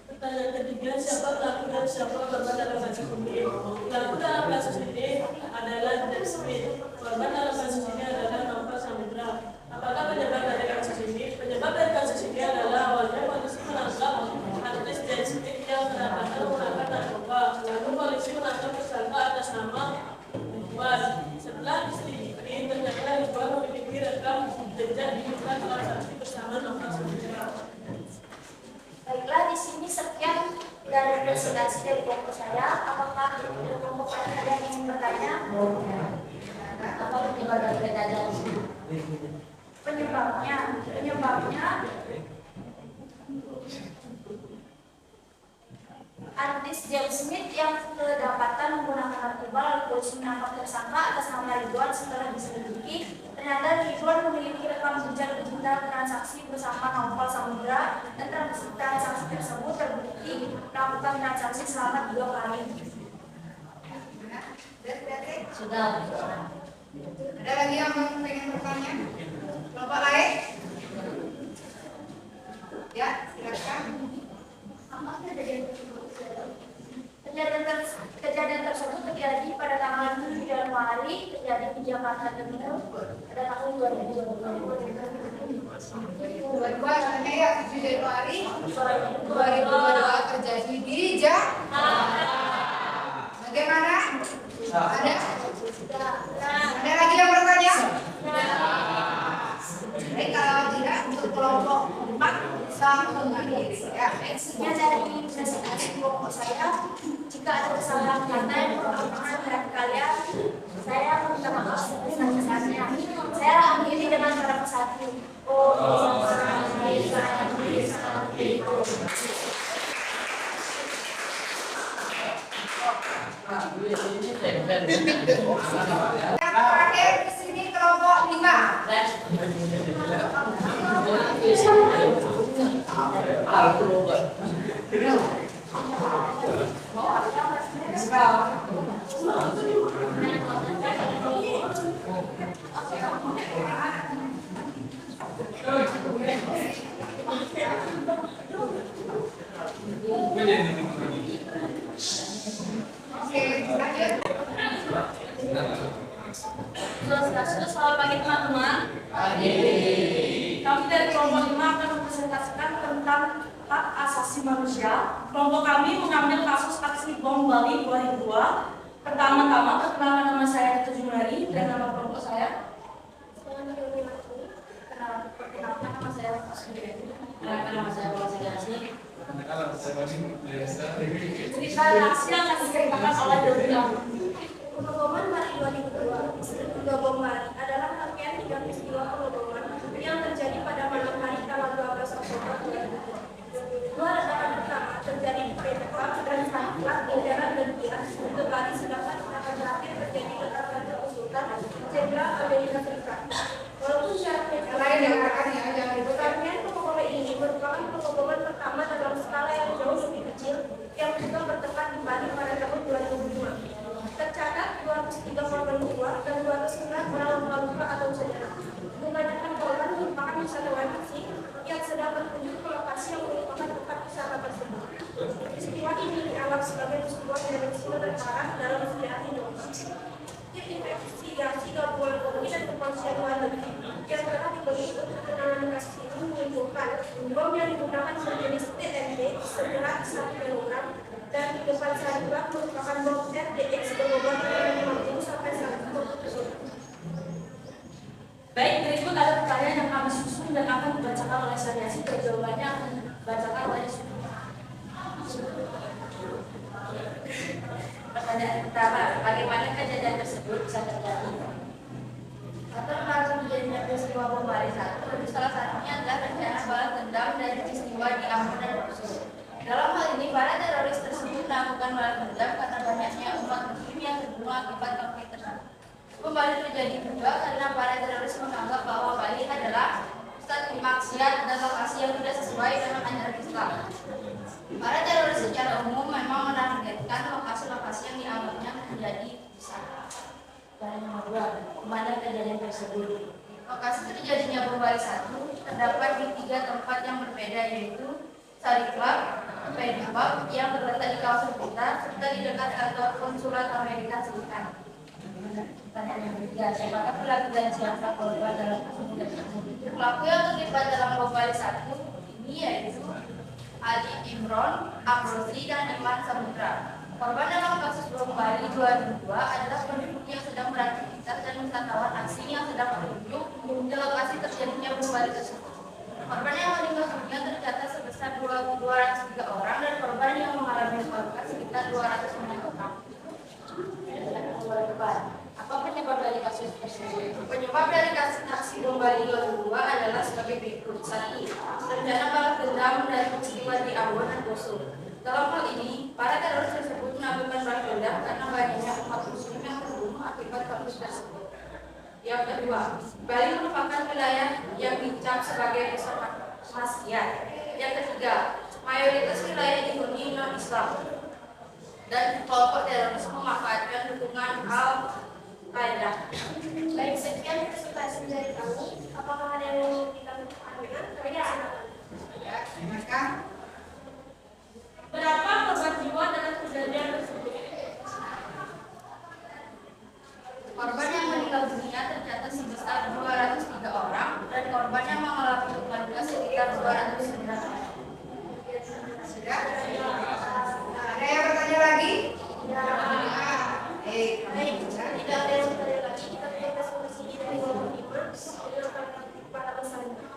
Pertanyaan ketiga, siapa pelaku dan siapa korban dalam kasus ini? Pelaku dalam kasus ini adalah James Smith. Korban dalam kasus ini adalah Naufal Samudra. Apakah penyebab dari kasus ini? Penyebab dari kasus ini adalah awalnya polisi menangkap artis James Smith yang kedapatan menggunakan narkoba. nama Ridwan. Setelah diselidiki, ternyata Ridwan memiliki rekam jejak digital transaksi bersama novel Sumitra. Baiklah, di sini sekian dari presentasi dari kelompok saya. Apakah kelompok ada yang ingin bertanya? Apa penyebab dari kejadian ini? Penyebabnya artis James Smith yang kedapatan menggunakan narkoba lalu polisi menangkap tersangka atas nama Ridwan. Setelah diselidiki, ternyata Ridwan memiliki rekam jejak digital transaksi bersama Novel Samudra dan transaksi tersebut terbukti melakukan transaksi selama 2 kali. Sudah. Ada lagi yang pengen bertanya? Kelompok lain? Ya, silakan. Kejadian tersebut terjadi pada tanggal 7 Januari, terjadi di Jakarta Timur pada tahun 2022. Ya, 7 Januari 2022 terjadi di Jakarta. Bagaimana? Ada lagi yang bertanya? Jadi kalau tidak untuk kelompok 4 bisa mengakhiri ya. Sekian dari presentasi kelompok saya. Jika ada kesalahan kata yang merupakan dari kalian, saya meminta maaf sebesar-besarnya. Saya akhiri dengan cara satu. Yang terakhir di sini kelompok 5. Selamat pagi teman-teman. Kami dari kelompok 5 akan mempresentasikan tentang hak asasi manusia. Kelompok kami mengambil kasus aksi bom Bali 2002. Pertama-tama perkenalkan nama saya Rita Jumari dan nama kelompok saya. Perkenalkan nama saya Cerita aksi yang akan diceritakan oleh Delia. Pengeboman Bali 2002. Peristiwa bom Bali adalah rangkaian 3 peristiwa pengeboman yang terjadi pada malam hari tanggal 12 Oktober 2002. 2 ledakan pertama terjadi di PT PAM dan Sangklat di daerah Denpasar untuk Bali, sedangkan ledakan terakhir terjadi di ledakan Sultan Jenderal Amerika Serikat. Walaupun secara Lain dengarkan ya, jangan ribut. rangkaian pengeboman ini merupakan pengeboman pertama dalam skala yang jauh lebih kecil yang juga bertempat di Bali pada tahun 2002. Tercatat 203 korban jiwa dan 209 orang luka atau cedera. Kebanyakan korban merupakan wisatawan asing yang sedang berkunjung ke lokasi yang merupakan tempat wisata tersebut. Peristiwa ini dianggap sebagai peristiwa terorisme terparah dalam sejarah Indonesia. Tim investigasi gabungan polri dan kepolisian luar negeri yang telah dibentuk untuk penanganan kasus ini menyimpulkan bom yang digunakan berjenis TNT seberat 1 kg dan di depan Sandra merupakan bom RDX berbobot 50 sampai 100 kg. Baik, berikut ada pertanyaan yang kami susun dan akan dibacakan oleh Sariasi. Jawabannya akan dibacakan oleh Pertanyaan pertama, bagaimana kejadian tersebut bisa terjadi? Latar belakang terjadinya peristiwa bom Bali 1, salah satunya adalah rencana balas dendam dari peristiwa di Ambon dan Poso. Dalam hal ini, para teroris tersebut melakukan balas dendam karena banyaknya umat muslim yang terbunuh akibat konflik tersebut. Bom Bali terjadi juga karena para teroris menganggap bahwa Bali adalah pusat maksiat dan lokasi yang tidak sesuai dengan ajaran Islam. Para teroris secara umum memang menargetkan lokasi-lokasi yang dianggapnya menjadi wisata. Pertanyaan nomor 2, kemana kejadian tersebut? Lokasi terjadinya bom Bali 1 terdapat di 3 tempat yang berbeda, yaitu Sari Club, Pedipop yang terletak di kawasan kota serta di dekat kantor konsulat Amerika Serikat. Pertanyaan yang ketiga, siapakah pelaku dan siapa korban dalam kasus tersebut? Pelaku yang terlibat dalam bom Bali 1 ini yaitu Ali Imron, Amrozi, dan Iman Samudra. Korban dalam kasus bom Bali 2002 adalah penduduk yang sedang beraktivitas dan wisatawan asing yang sedang berkunjung di lokasi terjadinya bom Bali tersebut. Korban yang meninggal dunia tercatat sebesar 203 orang dan korban yang mengalami luka sekitar 209 orang. Apa penyebab dari kasus tersebut? Penyebab dari kasus aksi bom Bali 2002 adalah sebagai berikut. 1. Rencana balas dendam dari peristiwa di Ambon dan Poso. Dalam hal ini, para teroris tersebut melakukan balas dendam karena banyaknya umat muslim yang terbunuh akibat kasus tersebut. Yang kedua, Bali merupakan wilayah yang dicap sebagai pusat maksiat. Yang ketiga, mayoritas wilayah dihuni non-Islam dan kelompok teroris memanfaatkan dukungan Al-Qaeda. Baik, sekian presentasi dari kami. Apakah ada yang ingin kita tanyakan? Ya, silakan. Berapa korban jiwa dalam kejadian tersebut? Korban yang meninggal dunia tercatat sebesar 203 orang dan korban yang mengalami luka sekitar 209 orang. Sudah? Ada yang bertanya lagi? Ya. Baik, tidak ada yang bertanya lagi. Kita punya resolusi dari kelompok 5. Silakan para peserta.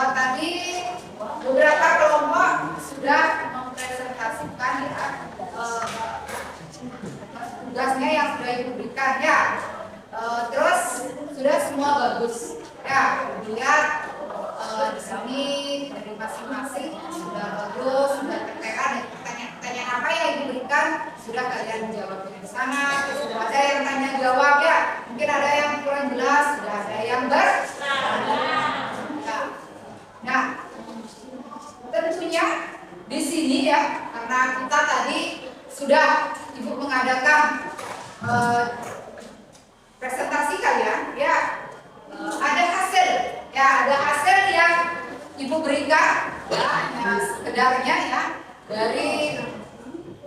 Tadi beberapa kelompok sudah mempresentasikan ya tugasnya yang sudah diberikan ya. Terus sudah semua bagus ya. Lihat di sini dari masing-masing sudah bagus, sudah tertekan. Pertanyaan apa yang diberikan sudah kalian jawab di sana. Terus sudah ada yang tanya jawab ya. Mungkin ada yang kurang jelas, sudah ada yang Nah, tentunya di sini ya, karena kita tadi sudah Ibu mengadakan presentasi kalian, ya, ada hasil, ya, ada hasil yang Ibu berikan, ya, sekedarnya ya, dari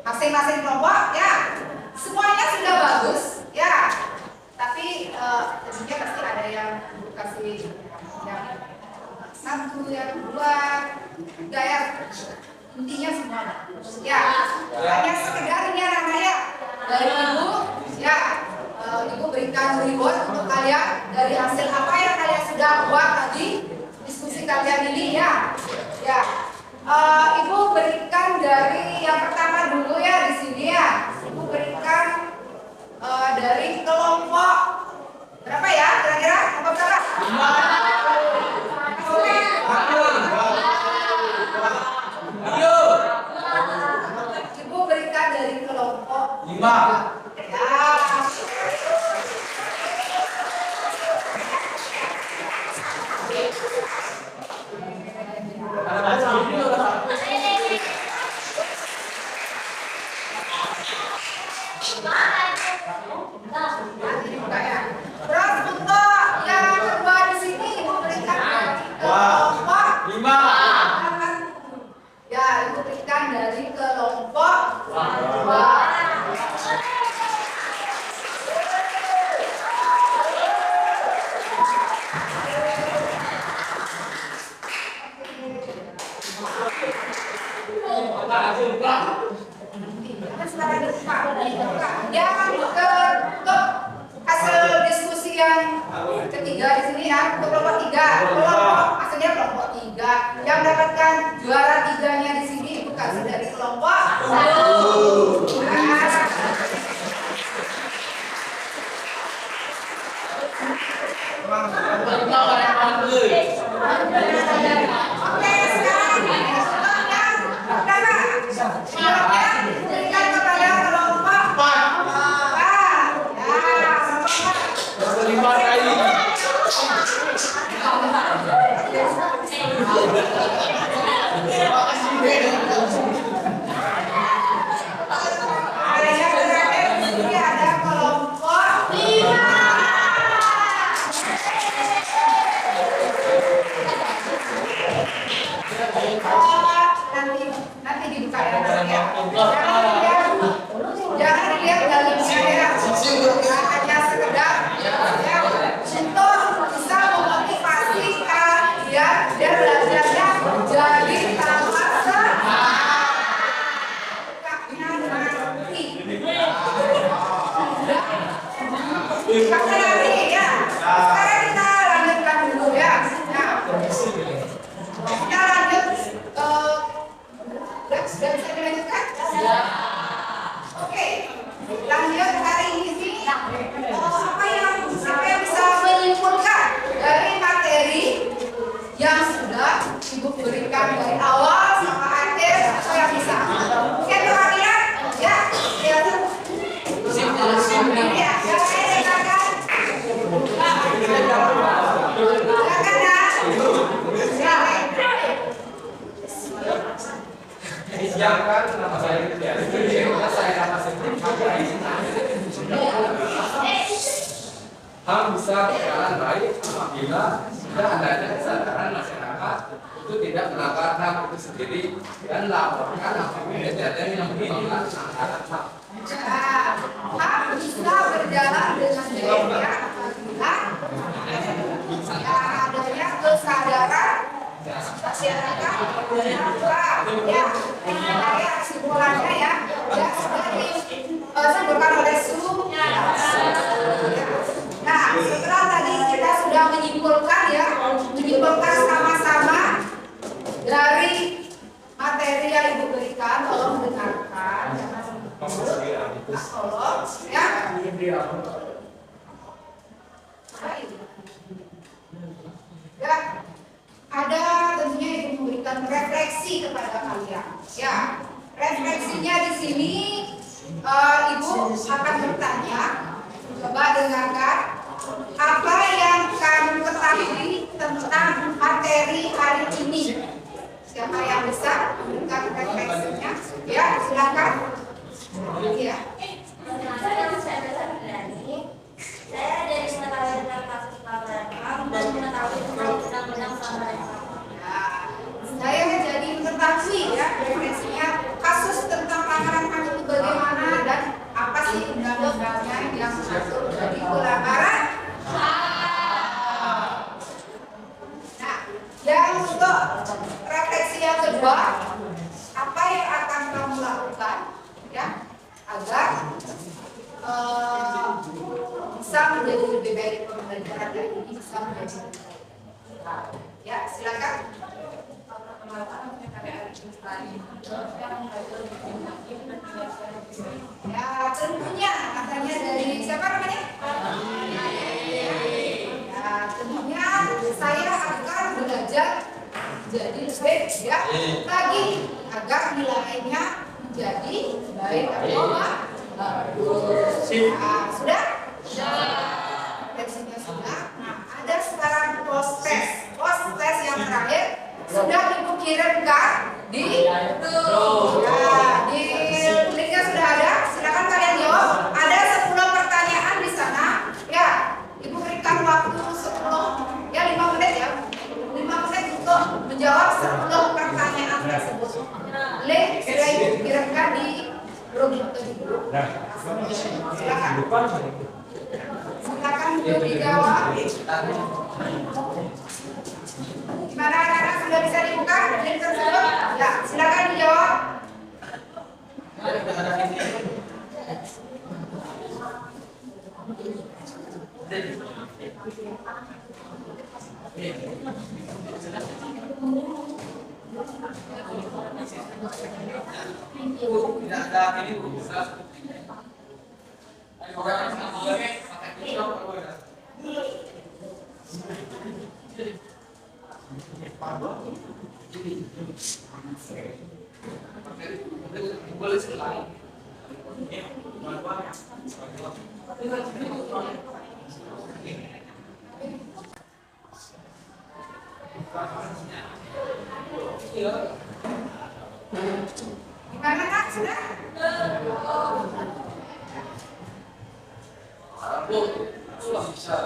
masing-masing kelompok, ya, semuanya sudah bagus, ya, tapi tentunya pasti ada yang Ibu kasih yang satu, yang dua, tiga ya, intinya semua ya, hanya sekedarnya namanya dari Ibu ya, Ibu berikan reward untuk kalian dari hasil apa yang kalian sudah buat tadi diskusi kalian ini ya, ya. Ibu berikan dari yang pertama dulu ya di sini ya, Ibu berikan dari kelompok berapa ya kira-kira, kelompok berapa? Ibu berikan dari kelompok 5. Ya. Terus untuk yang kedua di sini Ibu berikan kelompok 5. Ya, Ibu berikan dari kelompok 2. Yang untuk hasil diskusi yang ketiga di sini ya, untuk kelompok 3, kelompok hasilnya kelompok 3 yang mendapatkan juara 3-nya di sini Ibu kasih dari kelompok 1. Oke, sekarang berikan kepada kelompok 5 kali. ada kelompok 5. Nanti dibuka ya. Kakak Nari ya. Sekarang kita lanjutkan dulu ya. Nah, kita lanjut. Sudah bisa dilanjutkan? Oke. Lanjut hari ini. Siapa yang bisa menyimpulkan dari materi yang sudah Ibu berikan dari awal sampai akhir? Siapa yang bisa? Oke, perhatian. Ya, silakan. Ya, silakan. Silakan ya. Silakan, nama saya saya nama HAM bisa berjalan baik apabila sudah adanya kesadaran masyarakat itu tidak melanggar HAM itu sendiri dan laporkan apabila kejadian yang menyebabkan pelanggaran HAM. HAM bisa berjalan dengan baik ya apabila adanya kesadaran masyarakat ya kayak simpulannya ya sudah disimpulkan oleh Su. Nah, setelah tadi kita sudah menyimpulkan sama-sama dari materi yang Ibu berikan, tolong dengarkan. Tolong ya. Ya, ada tentunya Ibu memberikan refleksi kepada kalian. Ya, refleksinya di sini Ibu akan bertanya. Coba dengarkan apa yang kamu ketahui tentang materi hari ini. Siapa yang bisa memberikan refleksinya? Ya, silakan. Ya. Saya dari mengetahui tentang kasus pelanggaran HAM dan mengetahui tentang undang-undang pelanggaran HAM. Saya jadi mengetahui ya refleksinya kasus tentang pelanggaran HAM itu bagaimana dan apa sih undang-undangnya yang mengatur dari pelanggaran HAM. Nah, yang untuk refleksi yang kedua, apa yang akan kamu lakukan ya agar bisa menjadi lebih baik pembelajaran dari ini bisa menjadi lebih baik. Ya, silakan. Ya, tentunya katanya dari siapa namanya? Ya, tentunya saya akan belajar jadi lebih ya lagi agar nilainya menjadi baik atau bagus. Nah, sudah? Refleksinya sudah. Nah, ada sekarang post test yang terakhir sudah Ibu kirimkan di linknya sudah ada. Silakan kalian jawab. Ada 10 pertanyaan di sana. Ya, Ibu berikan waktu 5 menit ya. 5 menit untuk menjawab 10 pertanyaan tersebut. Link sudah Ibu kirimkan di grup grup. Silakan untuk dijawab. Gimana anak-anak sudah bisa dibuka link tersebut? Ya, silakan dijawab. Tidak ada ini bisa. Boleh sekali. Gimana Kak? Sudah? Aku sudah bisa.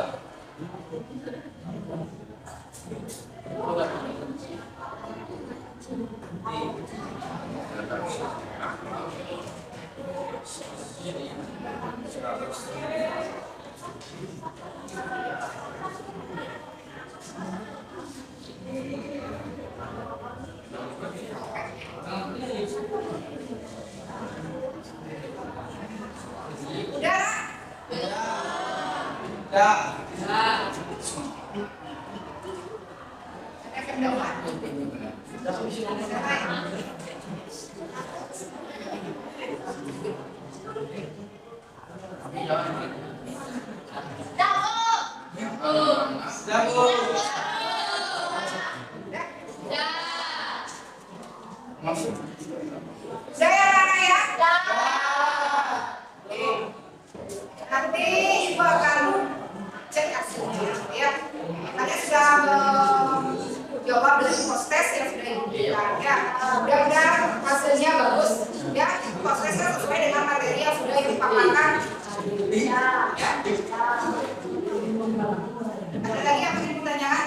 Udah? Saya mana ya? Nanti ibu akan cek hasilnya ya. Kalian sudah jawab dari proses yang sudah ibu berikan ya. Mudah-mudahan hasilnya bagus ya. Prosesnya sesuai dengan materi yang sudah ibu paparkan. Ya. Ada lagi yang ingin ditanyakan?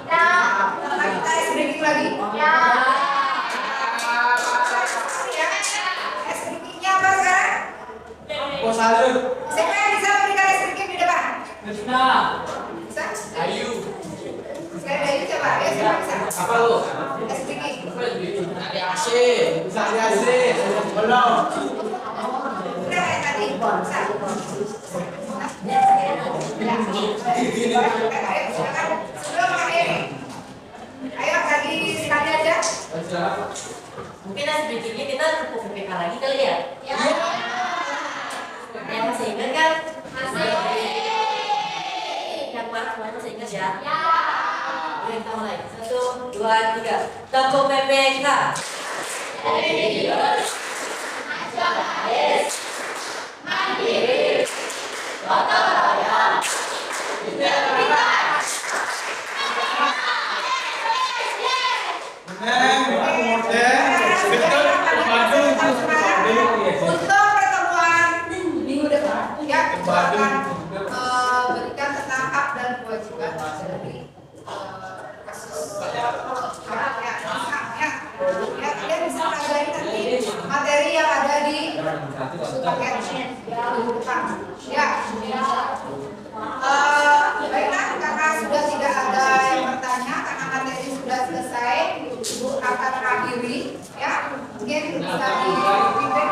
Ya. Kita breaking lagi. Ya. SPK-nya apa sekarang? Salut. Siapa yang bisa memberikan SPK di depan? Bisa. Bisa? Ayu. Sekarang Ayu coba. Ya, siapa bisa? Apa lu? SPK. Ada AC. Bisa ada AC. Belum. Udah kayak tadi. Bisa. Ya. Ayo, silakan. Sebelum mengakhiri. Ayo lagi sekali aja. Mungkin sedikitnya kita cukup PPK lagi kali ya? Ya. Yang masih ingat kan? Masih. Yang mana semuanya masih ingat ya? Ya. Oke, kita mulai. 1, 2, 3. Tembok PPK. Religius, nasionalis, mandiri, gotong royong, integritas. Untuk pertemuan minggu depan ya kita akan berikan tentang hak dan kewajiban dari kasus hak ya. Ya kalian bisa pelajari nanti materi yang ada di paket minggu depan ya. Baiklah, karena sudah tidak ada yang bertanya, karena materi sudah selesai, Ibu akan akhiri ya. Mungkin bisa di feedback.